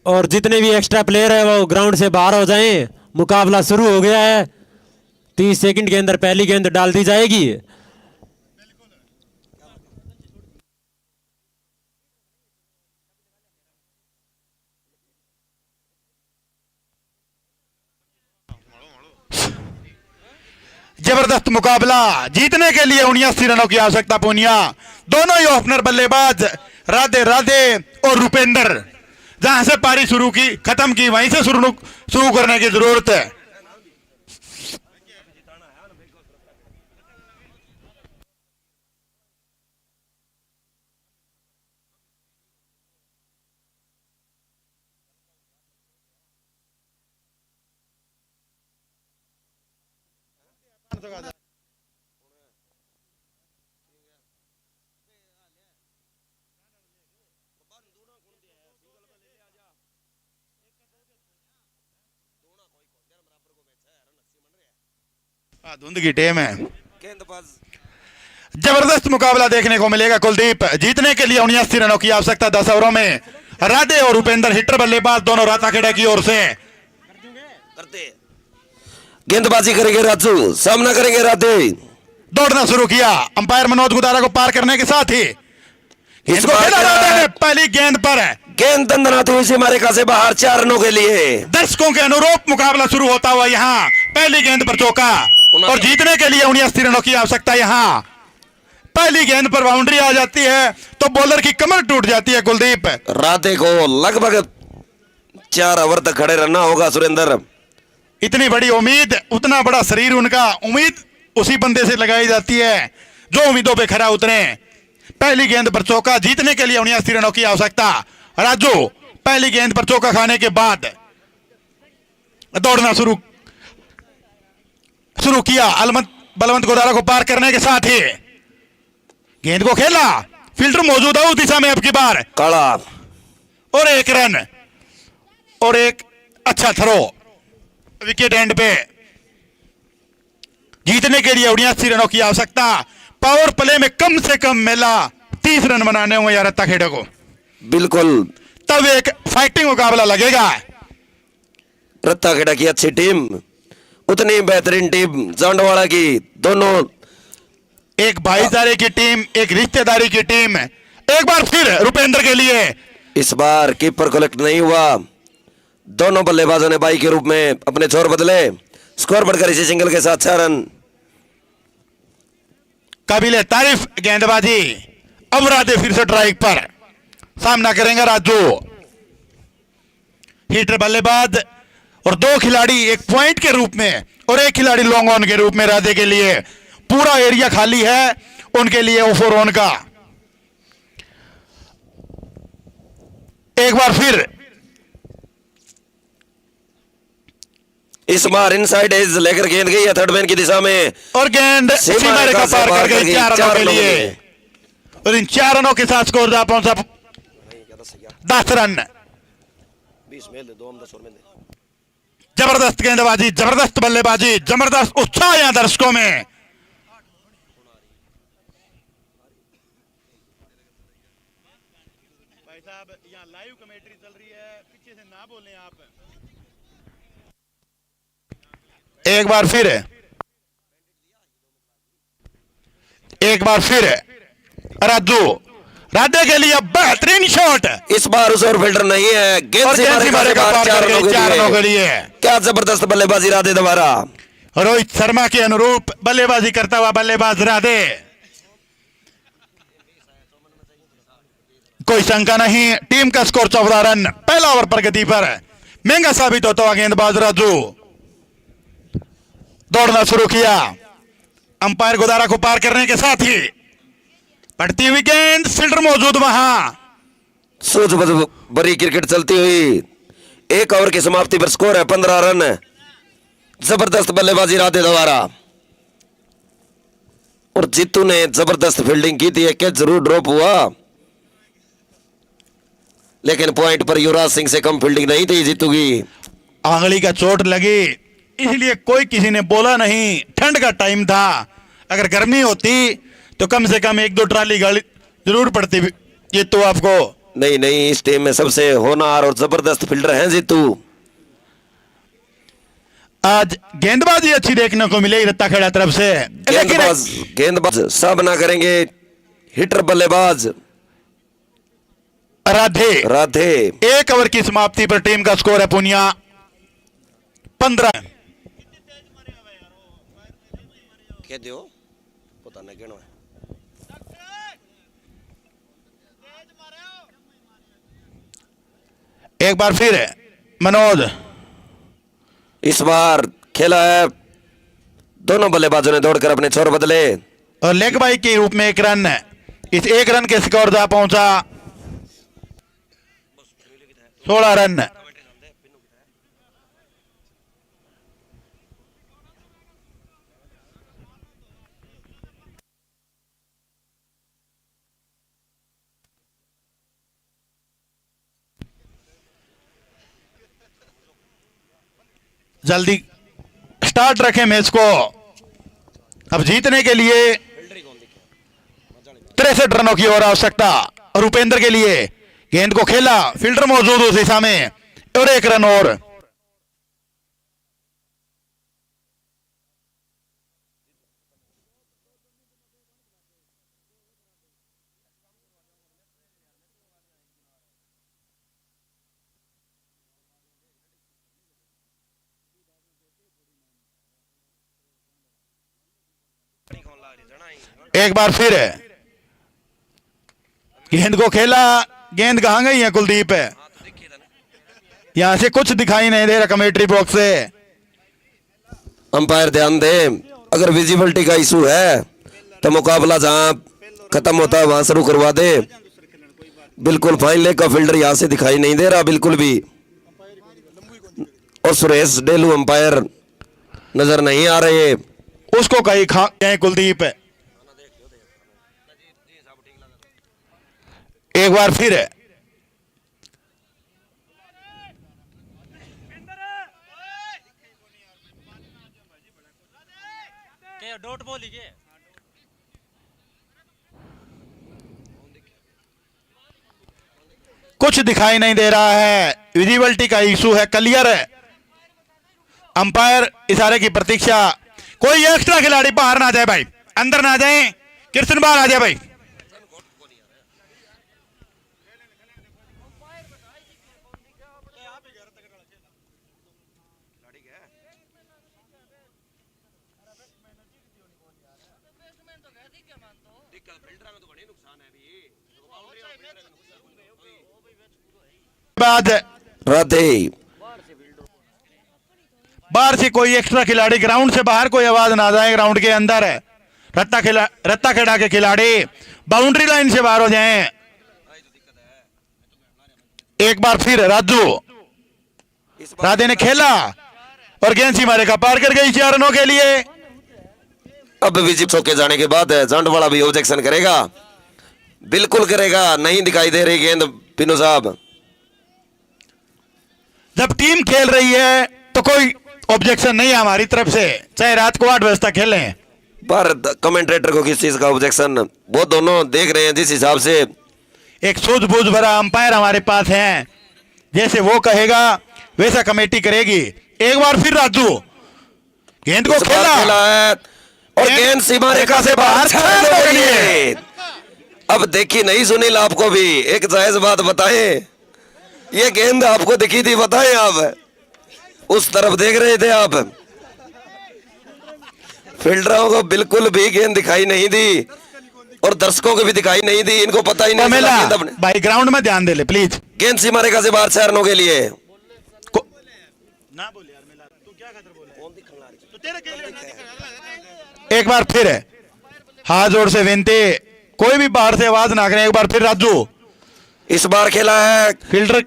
और जितने भी एक्स्ट्रा प्लेयर है वो ग्राउंड से बाहर हो जाएं। मुकाबला शुरू हो गया है। 30 सेकंड के अंदर पहली गेंद डाल दी जाएगी। जबरदस्त मुकाबला, जीतने के लिए 79 रनों की आवश्यकता पूनिया। दोनों ही ओपनर बल्लेबाज राधे राधे और रुपेंद्र, जहां से पारी शुरू की खत्म की वहीं से शुरू करने की जरूरत है। धुंध की टीम है, जबरदस्त मुकाबला देखने को मिलेगा। कुलदीप जीतने के लिए 79 रनों की आवश्यकता 10 ओवरों में। राधे और उपेंद्र हिटर बल्लेबाज दोनों राताखेड़ा की ओर से करते गेंदबाजी करेंगे राजू, सामना करेंगे राधे। दौड़ना शुरू किया। अंपायर मनोज गुदारा को पार करने के साथ ही इस इसको बार खेला क्या राधे है? ने पहली गेंद पर गेंद दंदनाते हुए मारे का से बाहर 4 रनों के लिए। दर्शकों के अनुरूप मुकाबला शुरू होता हुआ यहाँ पहली गेंद पर चौका और जीतने के लिए 79 रनों की आवश्यकता। यहाँ पहली गेंद पर बाउंड्री आ जाती है तो बॉलर की कमर टूट जाती है। कुलदीप राधे को लगभग 4 ओवर तक खड़े रहना होगा सुरेंद्र। इतनी बड़ी उम्मीद, उतना बड़ा शरीर उनका, उम्मीद उसी बंदे से लगाई जाती है जो उम्मीदों पे खरा उतरे। पहली गेंद पर चौका, जीतने के लिए 79 रनों की आवश्यकता। राजू पहली गेंद पर चौका खाने के बाद दौड़ना शुरू किया। बलवंत गोदारा को पार करने के साथ ही गेंद को खेला। फील्डर मौजूद है उस दिशा में अब की बार। काला और 1 रन और एक अच्छा थ्रो विकेट एंड पे। जीतने के लिए 79 रनों की आवश्यकता। पावर प्ले में कम से कम मेला 30 रन बनाने होंगे यार रत्ताखेड़ा को। बिल्कुल, तब एक फाइटिंग मुकाबला लगेगा। रत्ताखेड़ा की अच्छी टीम, उतनी बेहतरीन टीम जांडवाड़ा की। दोनों एक भाईचारे की टीम, एक रिश्तेदारी की टीम। एक बार फिर रुपेंद्र के लिए इस बार कीपर कलेक्ट नहीं हुआ। दोनों बल्लेबाजों ने बाई के रूप में अपने छोर बदले। स्कोर बढ़कर इसी सिंगल के साथ 6 रन। काबिले तारीफ गेंदबाजी। अब राधे फिर से स्ट्राइक पर सामना करेंगे राजू। हिटर बल्लेबाज और 2 खिलाड़ी एक पॉइंट के रूप में और एक खिलाड़ी लॉन्ग ऑन के रूप में। राधे के लिए पूरा एरिया खाली है, उनके लिए ओफर ऑन का। एक बार फिर इस बार इनसाइड एज लेकर गेंद गई है थर्ड मैन की दिशा में और गेंद सीमा रेखा पार कर गई 4 रनों के लिए। और इन 4 रनों के साथ स्कोर जा पहुंचा 10 रन। जबरदस्त गेंदबाजी, जबरदस्त बल्लेबाजी, जबरदस्त उत्साह यहां दर्शकों में। भाई साहब यहां लाइव कमेंट्री चल रही है, पीछे से ना बोलें आप। एक बार फिर राजू। राधे के लिए बेहतरीन शॉट। इस बार उस ओर फील्डर नहीं है। गेंद और से गेंद मारे सीमा का रेखा पार कर गई 4 रनों के लिए। क्या जबरदस्त बल्लेबाजी राधे दोबारा। रोहित शर्मा के अनुरूप बल्लेबाजी करता हुआ बल्लेबाज राधे। कोई शंका नहीं, टीम का स्कोर 14 रन। पहला ओवर प्रगति पर महंगा साबित होता हुआ गेंदबाज राजू। दौड़ना शुरू किया। अंपायर गोदारा को पार करने के साथ ही पड़ती हुई गेंद, फील्डर मौजूद वहां। सूझ बड़ी क्रिकेट चलती हुई। 1 ओवर की समाप्ति पर स्कोर है 15 रन। जबरदस्त बल्लेबाजी राधे द्वारा। और जीतू ने जबरदस्त फील्डिंग की थी। कैच जरूर ड्रॉप हुआ, लेकिन पॉइंट पर युवराज सिंह से कम फील्डिंग नहीं थी जीतू की। आंगली का चोट लगी, इसलिए कोई किसी ने बोला नहीं। ठंड का टाइम था, अगर गर्मी होती तो कम से कम 1-2 ट्राली गाड़ी जरूर पड़ती। जीतू आपको नहीं, इस टीम में सबसे होनहार और जबरदस्त फील्डर हैं जीतू। आज गेंदबाजी अच्छी देखने को मिलेगी रत्ताखेड़ा तरफ से। गेंदबाज सामना करेंगे हिटर बल्लेबाज राधे। 1 ओवर की समाप्ति पर टीम का स्कोर है पुनिया 15। पता नहीं क्यों एक बार फिर मनोज। इस बार खेला है, दोनों बल्लेबाजों ने दौड़कर अपने छोर बदले और लेग बाई के रूप में 1 रन। इस 1 रन के स्कोर जा पहुंचा 16 रन। जल्दी स्टार्ट रखें मैच को। अब जीतने के लिए 63 रनों की और आवश्यकता। और उपेंद्र के लिए गेंद को खेला, फील्डर मौजूद उस दिशा में, और 1 रन और। एक बार फिर गेंद को खेला, गेंद कहां गई है कुलदीप? यहां से कुछ दिखाई नहीं दे रहा कमेंट्री बॉक्स से। अंपायर ध्यान दे, अगर विजिबिलिटी का इशू है तो मुकाबला जहां खत्म होता है वहां शुरू करवा दे। बिल्कुल फाइन लेग का फील्डर यहां से दिखाई नहीं दे रहा बिल्कुल भी, और सुरेश डेलू अंपायर नजर नहीं आ रहे। उसको कहीं खा गए कुलदीप। एक बार फिर डॉट बॉल ही के कुछ दिखाई नहीं दे रहा है, विजिबिलिटी का इशू है, क्लियर है। अंपायर इशारे की प्रतीक्षा। कोई एक्स्ट्रा खिलाड़ी बाहर ना जाए भाई, अंदर ना जाए। कृष्ण बाहर आ जाए भाई। बाद राधे बाहर से कोई एक्स्ट्रा खिलाड़ी, ग्राउंड से बाहर कोई आवाज ना जाए, ग्राउंड के अंदर है। रत्ता खेड़ा के खिलाड़ी बाउंड्री लाइन से बाहर हो जाएं। एक बार फिर राधे ने खेला और गेंद सीमा रेखा पार कर गई 4 रनों के लिए। अब विजिट चौके जाने के बाद जंड वाला भी ऑब्जेक्शन करेगा, बिल्कुल करेगा। नहीं दिखाई दे रही गेंद पिनो साहब। जब टीम खेल रही है तो कोई ऑब्जेक्शन नहीं है हमारी तरफ से, चाहे रात को 8 बजे तक खेलें। पर कमेंटेटर को किस चीज का ऑब्जेक्शन? वो दोनों देख रहे हैं जिस हिसाब से। एक सूझबूझ भरा अंपायर हमारे पास है, जैसे वो कहेगा वैसा कमेटी करेगी। एक बार फिर राजू गेंद को इस बार खेला है और गेंद सीमा रेखा से बाहर छाने के लिए। अब देखी नहीं सुनील, आपको भी एक जायज बात बताएं, ये गेंद आपको दिखी थी? बताएं आप, उस तरफ देख रहे थे आप? फील्डरों को बिल्कुल भी गेंद दिखाई नहीं दी और दर्शकों को भी दिखाई नहीं दी। इनको पता ही नहीं चला गेंद अपने। भाई ग्राउंड में ध्यान दे ले प्लीज। गेंद सीमा रेखा से बाहर 4 रनों के लिए। ना बोल यार मिला, तू क्या खतर बोला? तो तेरे के एक बार फिर हाथ जोड़ से विनती, कोई भी बाहर से आवाज ना करें। एक बार फिर राजू इस बार खेला है फील्डर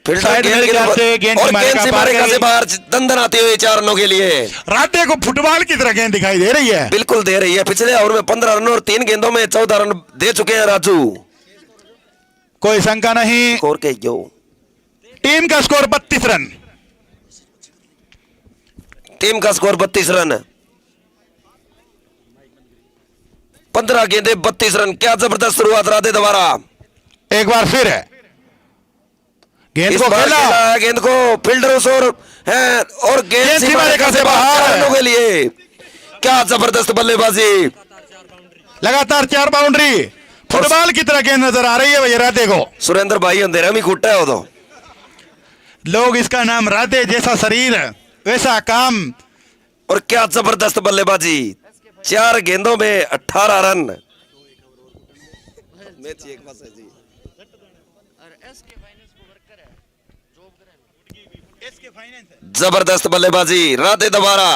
साइड मेरे ख्याल से गेंद सीमा रेखा से बाहर दंदन आते हुए 4 रनों के लिए। राधे को फुटबॉल की तरह गेंद दिखाई दे रही है। बिल्कुल दे रही है। पिछले ओवर में 15 रन और 3 गेंदों में 14 रन दे चुके हैं राजू। कोई शंका नहीं। स्कोर के जो टीम का स्कोर 32 रन। टीम का स्कोर 32 रन। 15 गेंदे 32 रन। क्या जबरदस्त शुरुआत राधे द्वारा। एक बार फिर है गेंद इस को बार खेला खेला है गेंद को फील्डर है और गेंद सीमा रेखा से बाहर 4 रनों के लिए। क्या जबरदस्त बल्लेबाजी। लगातार 4 बाउंड्री। फुटबॉल की तरह गेंद नजर आ रही है भैया राधे को। सुरेंद्र भाई अंधेरा में कूटा है वो तो। लोग इसका नाम राधे, जैसा शरीर वैसा काम। और क्या जबरदस्त बल्लेबाजी। 4 गेंदों में 18 रन। जबरदस्त बल्लेबाजी राधे द्वारा।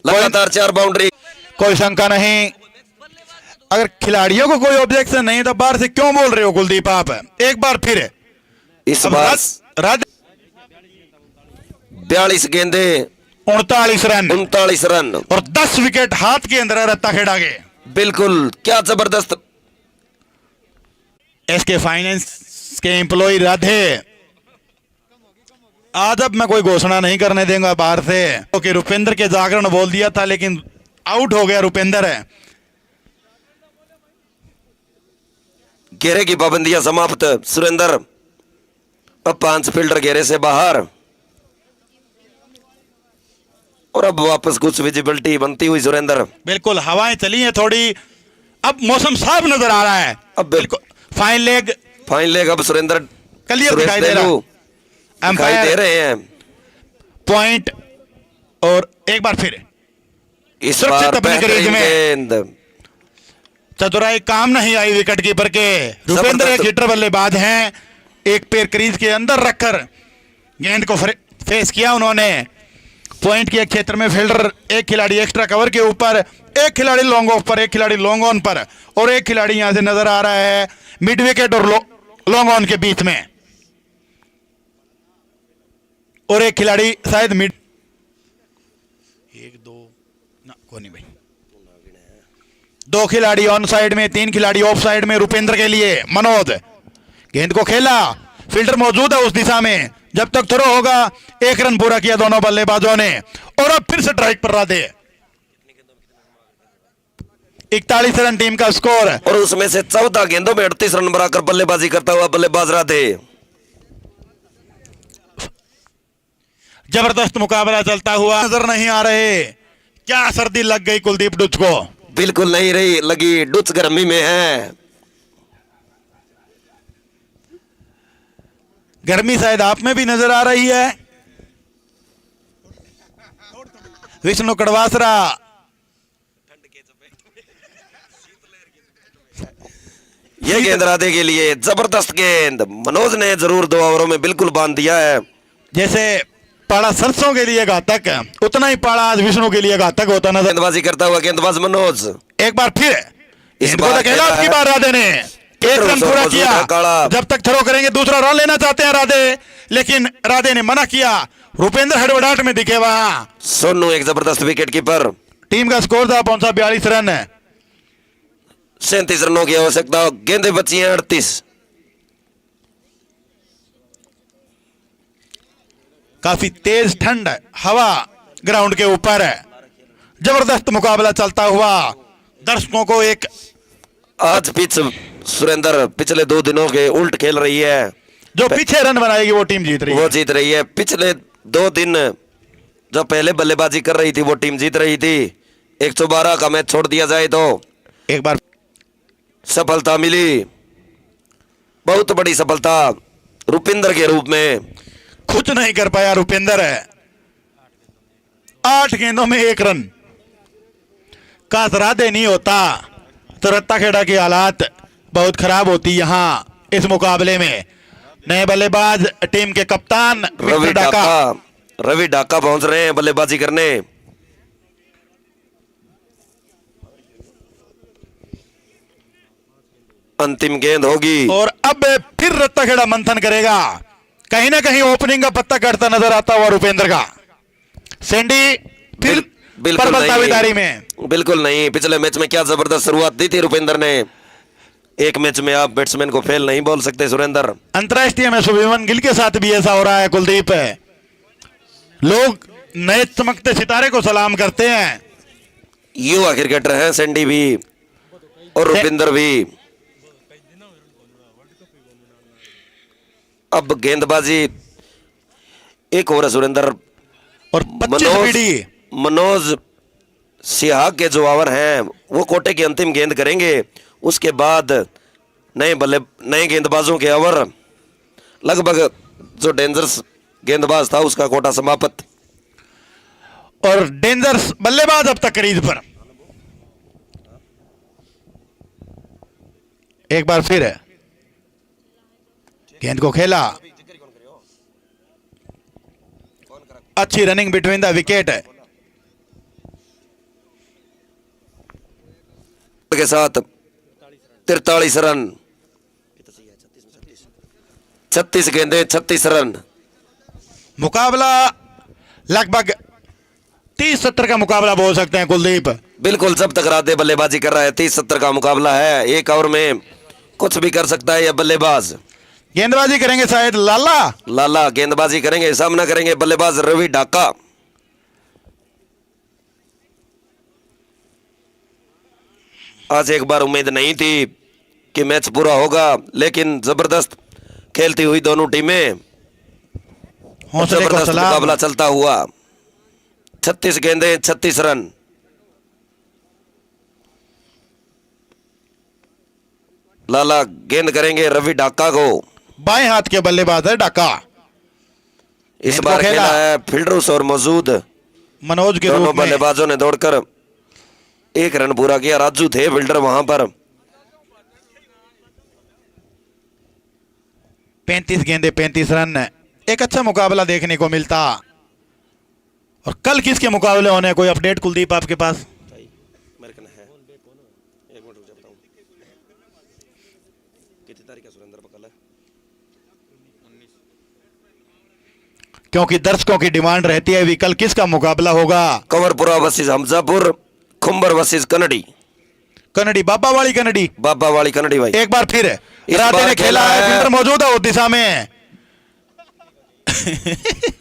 लगातार 4 बाउंड्री। कोई शंका नहीं। अगर खिलाड़ियों को कोई ऑब्जेक्शन नहीं तो बाहर से क्यों बोल रहे हो कुलदीप आप? एक बार फिर इस बार राधे 42 गेंदे 39 रन 39 रन और 10 विकेट हाथ के अंदर है रत्ता खेड़ा के। बिल्कुल क्या जबरदस्त। एसके फाइनेंस के एम्प्लॉय राधे आज अब मैं कोई घोषणा नहीं करने देंगे बाहर से, क्योंकि रुपेंद्र के जागरण बोल दिया था लेकिन आउट हो गया रुपेंद्र है। घेरे की पाबंदियां समाप्त। सुरेंद्र अब 5 फील्डर घेरे से बाहर, और अब वापस कुछ विजिबिलिटी बनती हुई सुरेंद्र। बिल्कुल हवाएं चली हैं थोड़ी, अब मौसम साफ नजर आ रहा है। अब बिल्कुल फाइन लेग अब सुरेंद्र क्लियर दिखाई दे रहा है। दिखाई अंपायर दे रहे हैं। पॉइंट, और एक बार फिर इस सुरक्षित बार अपने क्रीज में। गेंद चतुराई काम नहीं आई विकेट कीपर के। रुपेंद्र एक हिटर बल्लेबाज हैं, एक पैर क्रीज के अंदर रखकर गेंद को फेस किया उन्होंने। पॉइंट के क्षेत्र में फील्डर, एक खिलाड़ी एक्स्ट्रा कवर के ऊपर, एक खिलाड़ी लॉन्ग ऑफ पर, एक खिलाड़ी लॉन्ग ऑन पर, और एक खिलाड़ी यहां से नजर आ रहा है मिड विकेट और लॉन्ग ऑन के बीच में, और एक खिलाड़ी शायद मिड, एक दो ना कोई नहीं भाई, 2 खिलाड़ी ऑन साइड में, 3 खिलाड़ी ऑफ साइड में रुपेंद्र के लिए। मनोज गेंद को खेला, फील्डर मौजूद है उस दिशा में, जब तक थ्रो होगा। 1 रन पूरा किया दोनों बल्लेबाजों ने, और अब फिर से स्ट्राइक पर राधे। 41 रन टीम का स्कोर, और उसमें से 14 गेंदों में 38 रन बनाकर बल्लेबाजी करता हुआ बल्लेबाज राधे। जबरदस्त मुकाबला चलता हुआ नजर नहीं आ रहे। क्या सर्दी लग गई कुलदीप डुच को? बिल्कुल नहीं रही लगी, डुच गर्मी में है। गर्मी शायद आप में भी नजर आ रही है। विष्णु कड़वासरा ये गेंद राधे के लिए जबरदस्त गेंद, मनोज ने जरूर 2 ओवरों में बिल्कुल बांध दिया है। जैसे पाड़ा सरसों के लिए घातक, उतना ही पाड़ा आज विष्णु के लिए घातक होता नजर। गेंदबाजी करता हुआ गेंदबाज मनोज, एक बार फिर इस बार खेला आपकी बार राधे ने 1 रन पूरा किया। जब तक थ्रो करेंगे दूसरा रन लेना चाहते हैं राधे, लेकिन राधे ने मना किया। रुपेंद्र हड़बड़ाहट में दिखे वहां। सोनू एक जबरदस्त विकेट कीपर। टीम का स्कोर था पहुंचा 42 रन, 37 रनों की आवश्यकता, गेंदें बची हैं 38। काफी तेज ठंड हवा ग्राउंड के ऊपर है। जबरदस्त मुकाबला चलता हुआ, दर्शकों को एक आज पिच सुरेंद्र पिछले 2 दिनों के उल्ट खेल रही है। जो पीछे रन बनाएगी वो टीम जीत रही है। वो जीत रही है। पिछले 2 दिन जो पहले बल्लेबाजी कर रही थी वो टीम जीत रही थी। 112 का मैच छोड़ दिया जाए तो एक बार सफलता मिली, बहुत बड़ी सफलता रुपिंदर के रूप में। कुछ नहीं कर पाया रुपेंद्र, 8 गेंदों में 1 रन। का राधे नहीं होता तो रत्ता खेड़ा की हालात बहुत खराब होती यहां इस मुकाबले में। नए बल्लेबाज टीम के कप्तान रवि डाका पहुंच रहे हैं बल्लेबाजी करने। अंतिम गेंद होगी, और अब फिर रत्ता खेड़ा मंथन करेगा। कहीं ना कहीं ओपनिंग का पत्ता कटता नजर आता हुआ रुपेंद्र का। सेंडी फिर बिल्कुल दावेदारी में, बिल्कुल नहीं। पिछले मैच में क्या जबरदस्त शुरुआत दी थी रुपेंद्र ने। एक मैच में आप बैट्समैन को फेल नहीं बोल सकते सुरेंद्र। अंतरराष्ट्रीय में शुभमन गिल के साथ भी ऐसा हो रहा है कुलदीप। लोग नए चमकते सितारे को सलाम करते हैं। युवा क्रिकेटर हैं सेंडी भी और रुपिंदर भी। अब गेंदबाजी एक और है सुरेंद्र, और 25 पीढ़ी मनोज सिहाग के जो ओवर हैं वो कोटे की अंतिम गेंद करेंगे। उसके बाद नए गेंदबाजों के ओवर, लगभग जो डेंजरस गेंदबाज था उसका कोटा समाप्त। और डेंजरस बल्लेबाज अब तक क्रीज पर। एक बार फिर गेंद को खेला, अच्छी रनिंग बिटवीन द विकेट के साथ 43 रन, 36 गेंदें 36 रन। मुकाबला लगभग 30-70 का मुकाबला बोल सकते हैं कुलदीप। बिल्कुल, जब तक राधे बल्लेबाजी कर रहा है 30-70 का मुकाबला है। एक ओवर में कुछ भी कर सकता है यह बल्लेबाज। गेंदबाजी करेंगे शायद लाला। लाला गेंदबाजी करेंगे, सामना करेंगे बल्लेबाज रवि ढाका। आज एक बार उम्मीद नहीं थी कि मैच पूरा होगा, लेकिन जबरदस्त खेलती हुई दोनों टीमें, हौसले को जबरदस्त सलाम। मुकाबला चलता हुआ। 36 गेंदें 36 रन। लाला गेंद करेंगे रवि ढाका को। बाएं हाथ के बल्लेबाज है ढाका। इस इनको बार खेला। खेला है फील्डर्स और मौजूद मनोज के दोनों रूप में। बल्लेबाजों ने दौड़कर 1 रन पूरा किया। राजू थे फील्डर वहां पर। 35 गेंदे 35 रन। एक अच्छा मुकाबला देखने को मिलता। और कल किसके मुकाबले होने हैं? कोई अपडेट कुलदीप आपके पास? क्योंकि दर्शकों की डिमांड रहती है भी कल किसका मुकाबला होगा। Kanwarpura versus Hamzapur, Khumbar versus Kannadi. कन्नड़ी बाबा वाली कन्नड़ी। बाबा वाली कन्नड़ी भाई। एक बार फिर इस राधे बार ने खेला खेला है। है। फील्डर मौजूद है उस दिशा में।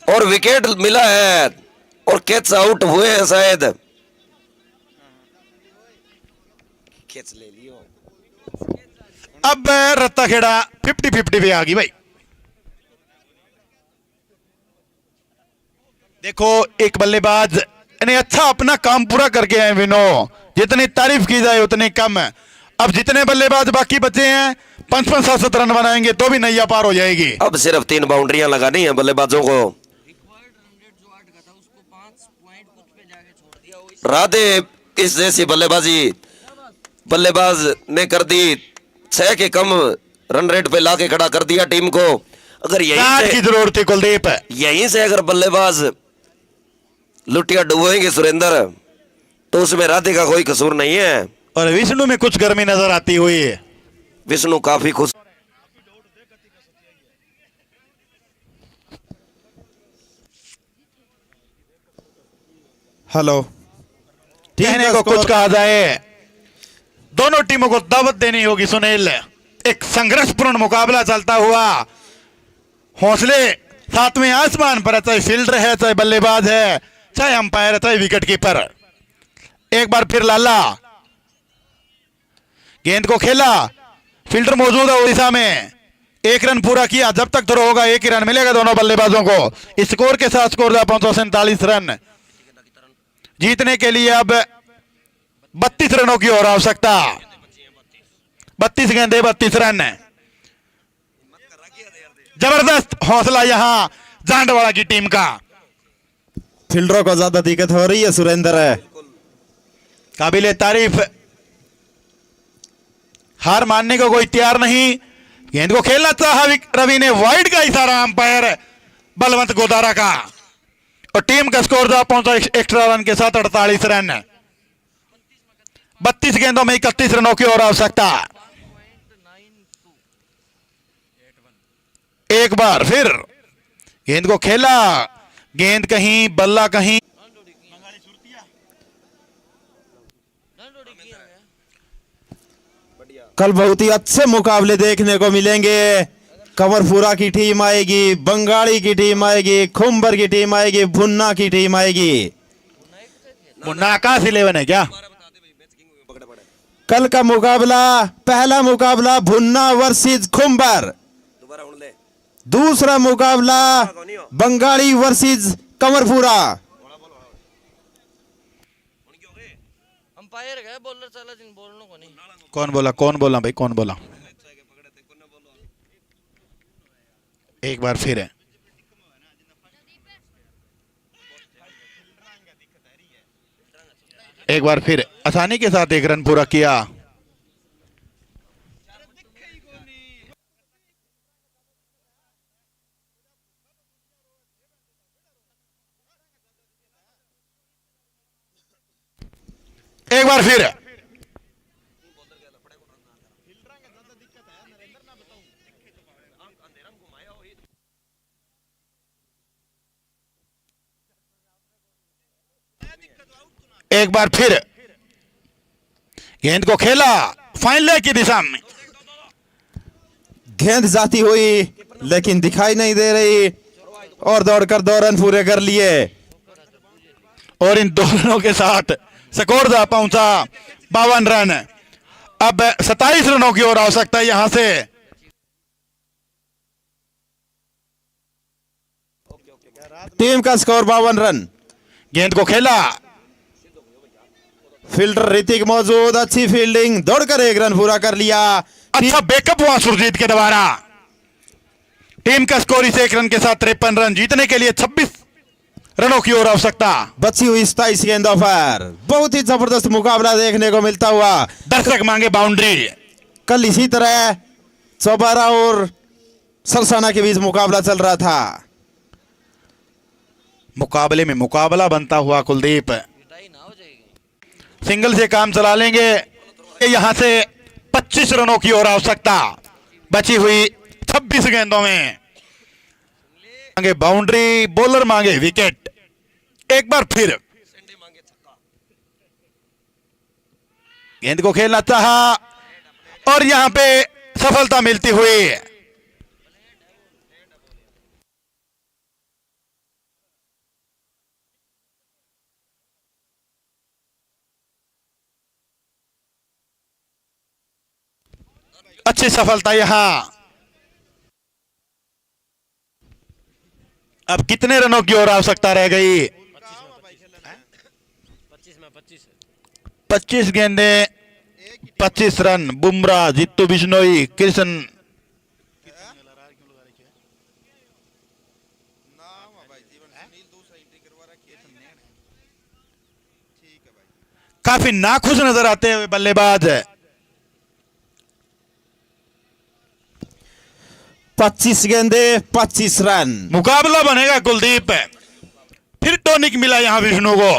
और विकेट मिला है और कैच आउट हुए हैं शायद। कैच ले लियो। अब रत्ता खेड़ा 50-50 पे आ गई भाई। देखो एक बल्लेबाज ने अच्छा अपना काम पूरा करके आए विनो। जितनी तारीफ की जाए उतनी कम है। अब जितने बल्लेबाज बाकी बचे हैं 55-60 रन बनाएंगे तो भी नैया पार हो जाएगी। अब सिर्फ 3 बाउंड्रियां लगानी है बल्लेबाजों को। राधे इस जैसी बल्लेबाज ने कर दी 6 के कम रन रेट पे लाके खड़ा कर दिया टीम को। अगर काट की जरूरत है कुलदीप। यहीं से अगर बल्लेबाज लुटिया डुबोएंगे सुरेंद्र, तो उसमें राधे का कोई कसूर नहीं है। और विष्णु में कुछ गर्मी नजर आती हुई है। विष्णु काफी खुश। हेलो। कहने को कुछ कहा जाए, दोनों टीमों को दावत देनी होगी सुनील। एक संघर्षपूर्ण मुकाबला चलता हुआ। हौसले सातवें आसमान पर है, चाहे फील्डर है, चाहे बल्लेबाज है, चाहे अंपायर है, चाहे विकेट कीपर। एक बार फिर लाला गेंद को खेला। फील्डर मौजूद है उड़ीसा में। 1 रन पूरा किया। जब तक थ्रो होगा 1 ही रन मिलेगा दोनों बल्लेबाजों को। स्कोर के साथ स्कोर जा पहुंचा 47 रन। जीतने के लिए अब 32 रनों की और आवश्यकता। 32 गेंदे 32 रन। जबरदस्त हौसला यहां जांडवाड़ा की टीम का। फील्डरों को ज्यादा दिक्कत हो रही है सुरेंद्र। काबिले तारीफ। हार मानने को कोई तैयार नहीं। गेंद को खेलना चाहा रवि ने। वाइड का इशारा अंपायर बलवंत गोदारा का। और टीम का स्कोर जा पहुंचा एक्स्ट्रा रन के साथ 48 रन। 32 गेंदों में 31 रनों की और आवश्यकता। एक बार फिर गेंद को खेला। गेंद कहीं बल्ला कहीं। कल बहुत ही अच्छे मुकाबले देखने को मिलेंगे। कंवरपुरा की टीम आएगी, बंगाली की टीम आएगी, खुंबर की टीम आएगी, भुन्ना की टीम आएगी। मुन्ना आकाश 11 है क्या? कल का मुकाबला, पहला मुकाबला भुन्ना वर्सेस खुंबर। दूसरा मुकाबला बंगाली वर्सेस कंवरपुरा। अंपायर गए बॉलर चला जिन बोलने को नहीं। कौन बोला भाई? कौन बोला? एक बार फिर है। एक बार फिर आसानी के साथ 1 रन पूरा किया। एक बार फिर एक बार फिर गेंद को खेला फाइन लेग की दिशा में। गेंद जाती हुई लेकिन दिखाई नहीं दे रही और दौड़कर 2 रन पूरे कर लिए। और इन 2 रनों के साथ स्कोर जा पहुंचा 52 रन। अब 27 रनों की ओर आवश्यकता है यहां से। टीम का स्कोर 52 रन। गेंद को खेला, फील्डर ऋतिक मौजूद, अच्छी फील्डिंग, दौड़कर 1 रन पूरा कर लिया। अच्छा बैकअप हुआ सुरजीत के द्वारा। टीम का स्कोर इस 1 रन के साथ 53 रन। जीतने के लिए 26 रनों की ओर आवश्यकता। बची हुई 27 गेंदों पर बहुत ही जबरदस्त मुकाबला देखने को मिलता हुआ। दर्शक मांगे बाउंड्री। कल इसी तरह चौबारा और सरसाना के बीच मुकाबला चल रहा था। मुकाबले में मुकाबला बनता हुआ कुलदीप सिंगल से काम चला लेंगे। यहां से 25 रनों की ओर आवश्यकता। बची हुई 26 गेंदों में मांगे बाउंड्री, बॉलर मांगे विकेट। एक बार फिर गेंद को खेलना चाहा और यहां पे सफलता मिलती हुई। अच्छी सफलता यहां। अब कितने रनों की ओर आवश्यकता रह गई? 25 गेंदे 25 रन। बुमराह, जित्तू बिश्नोई, कृष्ण काफी नाखुश नजर आते हुए बल्लेबाज। 25 गेंदे 25 रन। मुकाबला बनेगा कुलदीप। फिर टॉनिक मिला यहां विष्णु को।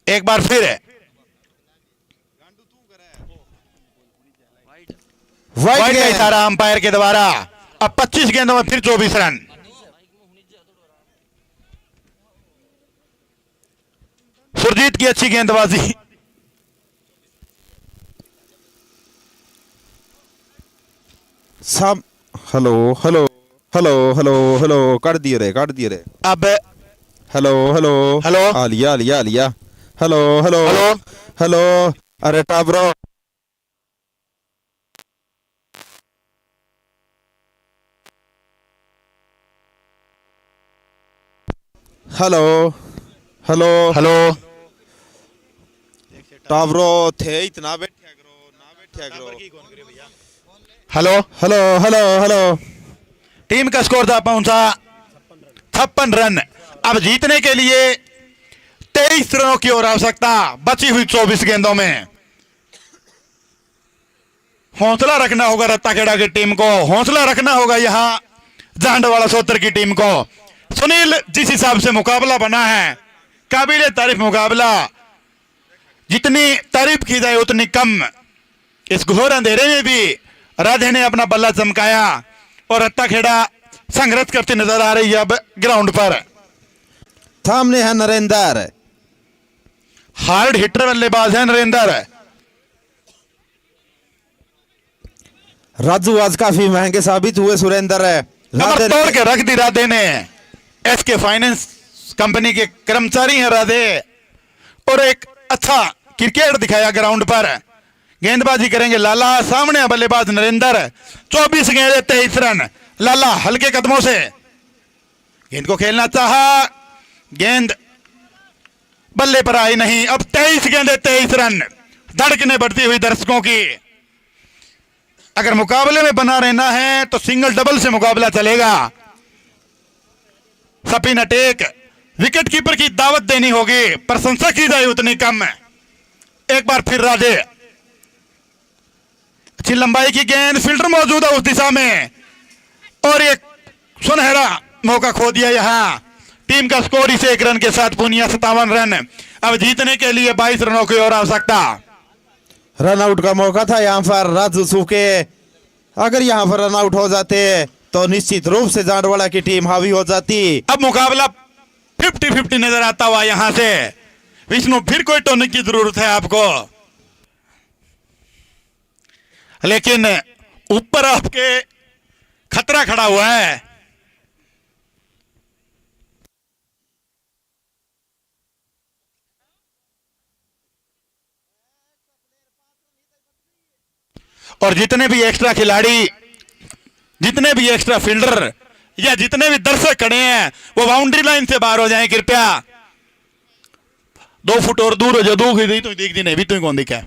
एक बार फिर वाइड का इशारा अंपायर के द्वारा। अब 25 गेंदों में फिर 24 रन। सुरजीत की अच्छी गेंदबाजी। सब hello hello hello hello hello काट दिए रे अब hello hello hello. Alia hello hello hello. Hello अरे टाब्रो हेलो हेलो हेलो टाब्रो थे इतना बैठा करो hello. Hello hello hello team का स्कोर था पहुंचा 56 रन। अब जीतने के लिए 23 रनों की ओर आवश्यकता। बची हुई 24 गेंदों में हौसला रखना होगा रत्ताखेड़ा की टीम को। हौसला रखना होगा यहां जांडवाड़ा सोतर की टीम को। सुनील, जिस हिसाब से मुकाबला बना है, काबिले तारीफ मुकाबला। जितनी तारीफ की जाए उतनी कम। इस घोर अंधेरे में भी राधे ने अपना बल्ला चमकाया और रत्ताखेड़ा संघर्ष करती नजर आ रही है। अब ग्राउंड पर सामने है नरेंद्र, हार्ड हिटर बल्लेबाज है नरेंद्र। राजू आज काफी महंगे साबित हुए। सुरेंद्र कमर तोड़ के रख दी राधे ने। एसके फाइनेंस कंपनी के कर्मचारी हैं राधे और एक अच्छा क्रिकेट दिखाया ग्राउंड पर। गेंदबाजी करेंगे लाला। सामने बल्लेबाज नरेंद्र। 24 गेंदे 23 रन। लाला हल्के कदमों से गेंद को खेलना चाहा, गेंद बल्ले पर आई नहीं। अब 23 गेंदे 23 रन। धड़कने बढ़ती हुई दर्शकों की। अगर मुकाबले में बना रहना है तो सिंगल डबल से मुकाबला चलेगा। सपिन अटैक विकेट कीपर की दावत देनी होगी। प्रशंसा की जाए उतनी कम। एक बार फिर राधे, अच्छी लंबाई की गेंद। फील्डर मौजूद है उस दिशा में और एक सुनहरा मौका खो दिया यहां। टीम का स्कोर इस 1 रन के साथ पूनिया 57 रन। अब जीतने के लिए 22 रनों की ओर आवश्यकता। रन आउट का मौका था यहाँ पर राजू सूखे। अगर यहाँ पर रन आउट हो जाते तो निश्चित रूप से जांडवाड़ा की टीम हावी हो जाती। अब मुकाबला 50-50 नजर आता हुआ यहां से। विष्णु फिर कोई टॉनिक की जरूरत है आपको, लेकिन ऊपर आपके खतरा खड़ा हुआ है। और जितने भी एक्स्ट्रा खिलाड़ी, जितने भी एक्स्ट्रा फील्डर या जितने भी दर्शक खड़े हैं वो बाउंड्री लाइन से बाहर हो जाएं कृपया। 2 फुट और दूर हो जाओ, दूर ही तो देख दी नहीं भी तुम कौन दिखा।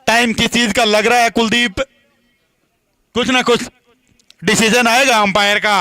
टाइम किस चीज का लग रहा है कुलदीप, कुछ ना कुछ डिसीजन आएगा अंपायर का।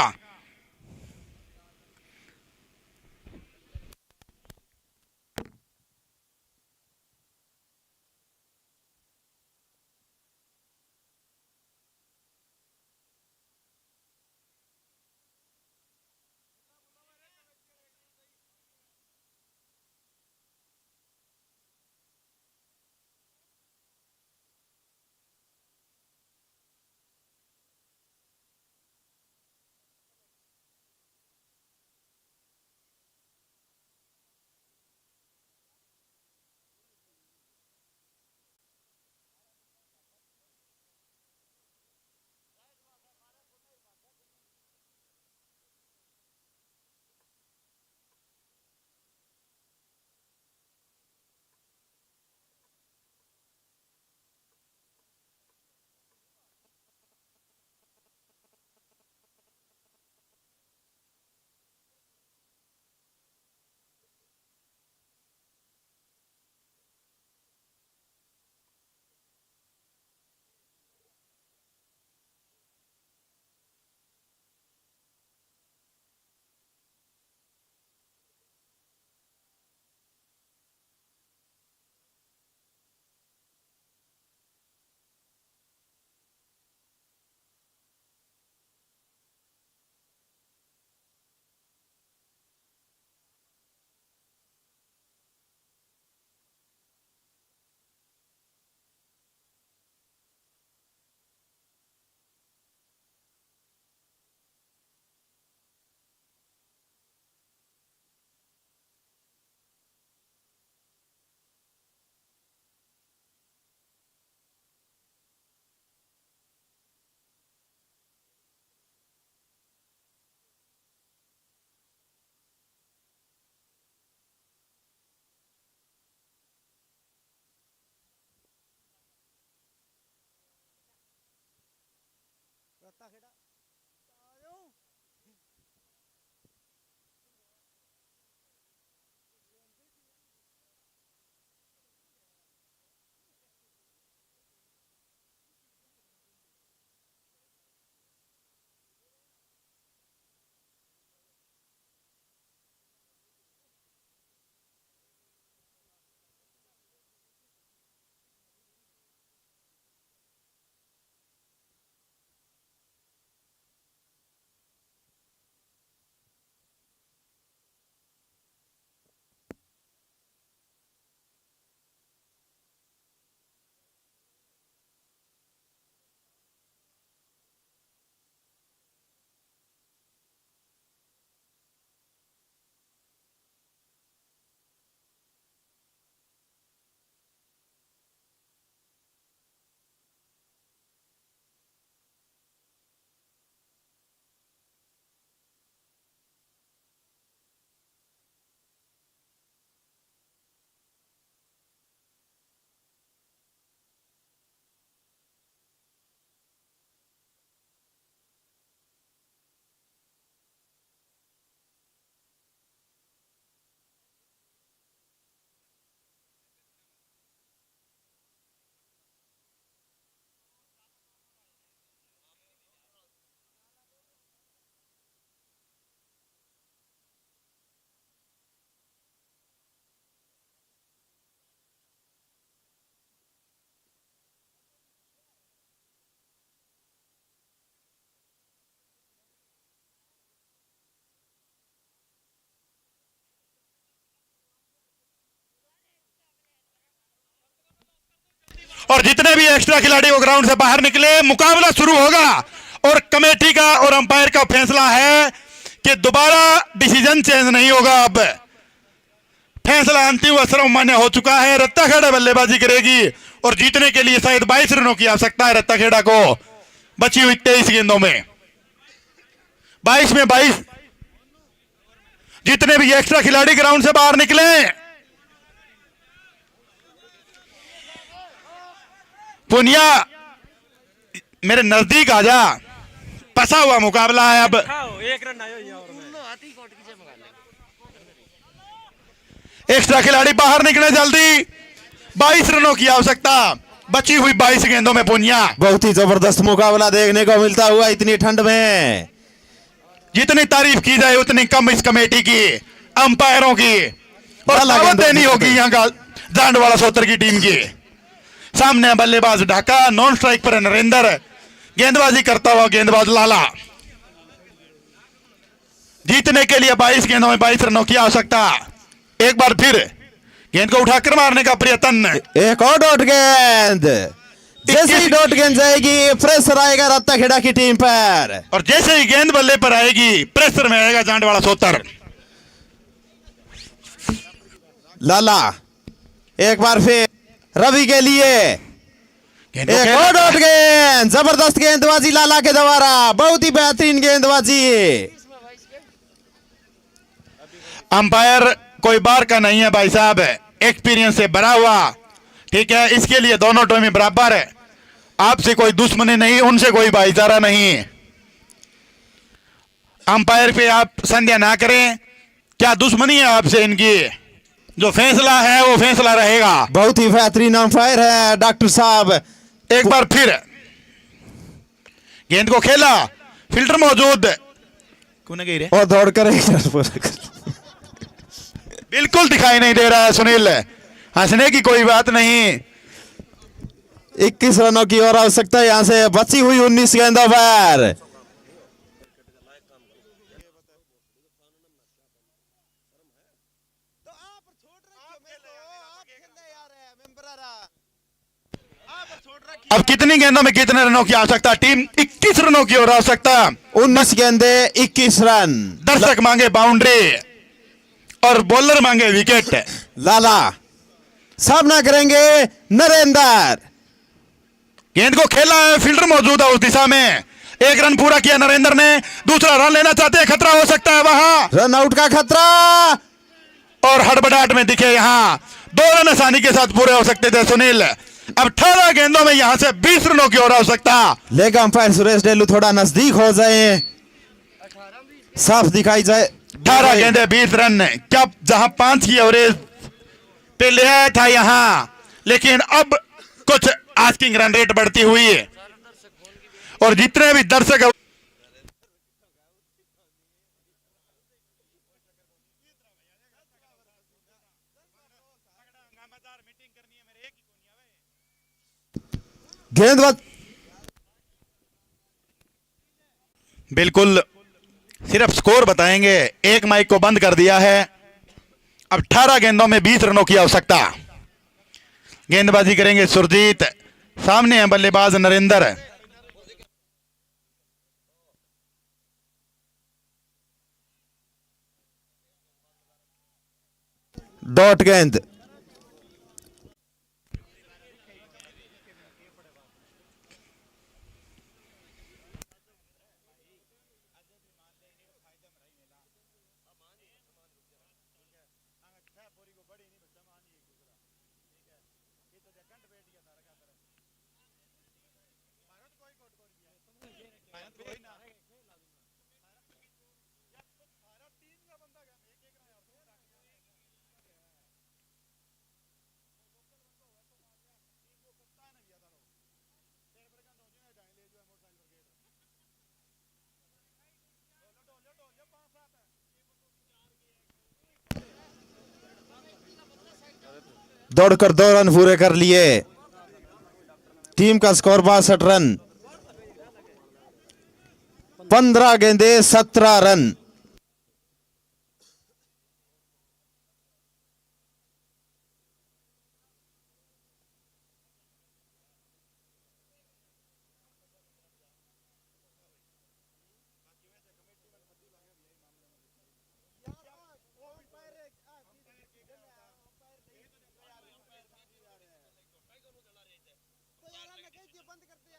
और जितने भी एक्स्ट्रा खिलाड़ी वो ग्राउंड से बाहर निकले, मुकाबला शुरू होगा। और कमेटी का और अंपायर का फैसला है कि दोबारा डिसीजन चेंज नहीं होगा। अब फैसला अंतिम व सर्वमान्य हो चुका है। रत्ताखेड़ा बल्लेबाजी करेगी और जीतने के लिए शायद 22 रनों की आवश्यकता है रत्ताखेड़ा को बची हुई 23 गेंदों में। 22 में 22 जितने भी एक्स्ट्रा खिलाड़ी ग्राउंड से बाहर निकले। पुनिया मेरे नजदीक आ जा, फंसा हुआ मुकाबला है। अब एक्स्ट्रा खिलाड़ी बाहर निकले जल्दी। 22 रनों की आवश्यकता बची हुई 22 गेंदों में। पुनिया बहुत ही जबरदस्त मुकाबला देखने को मिलता हुआ इतनी ठंड में। जितनी तारीफ की जाए उतनी कम इस कमेटी की, अंपायरों की, और दावत देनी होगी यहाँ का जांडवाला सोतर की टीम की। सामने बल्लेबाज ढाका, नॉन स्ट्राइक पर नरेंद्र, गेंदबाजी करता हुआ गेंदबाज लाला। जीतने के लिए 22 गेंदों में 22 रनों की आवश्यकता। एक बार फिर गेंद को उठाकर मारने का प्रयत्न। एक और डॉट गेंद, जैसे ही डॉट गेंद जाएगी प्रेशर आएगा रत्ताखेड़ा की टीम पर, और जैसे ही गेंद बल्ले पर आएगी प्रेशर में आएगा जांडवाला सोतर। लाला एक बार फिर रवि के लिए गेंद एक और डॉट गेंद, जबरदस्त गेंदबाजी लाला के द्वारा, बहुत ही बेहतरीन गेंदबाजी। अंपायर कोई बार का नहीं है भाई साहब, एक्सपीरियंस से भरा हुआ। ठीक है, इसके लिए दोनों टीमें बराबर है। आपसे कोई दुश्मनी नहीं, उनसे कोई भाईचारा नहीं। अंपायर पे आप संदेह ना करें, क्या दुश्मनी है आपसे इनकी? जो फैसला है वो फैसला रहेगा। बहुत ही बेहतरीन अंपायर है डॉक्टर साहब। एक बार फिर गेंद को खेला, फिल्टर मौजूद, कौन गई रे? और दौड़ कर बिल्कुल दिखाई नहीं दे रहा है सुनील, हंसने की कोई बात नहीं। 21 रनों की और आवश्यकता है यहां से, बची हुई 19 गेंदों पर। अब कितनी गेंदों में कितने रनों की आवश्यकता? टीम 21 रनों की और आवश्यकता। 19 गेंदे 21 रन। दर्शक मांगे बाउंड्री और बॉलर मांगे विकेट। लाला सामना करेंगे नरेंद्र। गेंद को खेला है, फील्डर मौजूद है उस दिशा में। एक रन पूरा किया नरेंद्र ने, दूसरा रन लेना चाहते हैं, खतरा हो सकता है वहां, रन आउट का खतरा। और हड़बड़ाहट में दिखे यहां 2 रन आसानी के साथ पूरे हो सकते थे सुनील। अब 18 गेंदों में यहां से 20 रनों की और आवश्यकता। लेग अंपायर सुरेश डेलू थोड़ा नजदीक हो जाए, साफ दिखाई जाए। 18 गेंदे 20 रन। क्या जहां 5 की एवरेज पे ले आया था यहां, लेकिन अब कुछ आस्किंग रन रेट बढ़ती हुई है और जितने भी दर्शक गेंदबाज बिल्कुल सिर्फ स्कोर बताएंगे। एक माइक को बंद कर दिया है। अब 18 गेंदों में 20 रनों की आवश्यकता। गेंदबाजी करेंगे सुरजीत, सामने है बल्लेबाज नरेंद्र। डॉट गेंद, दौड़कर 2 रन पूरे कर लिए। टीम का स्कोर 62 रन। 15 गेंदे 17 रन। बंद करते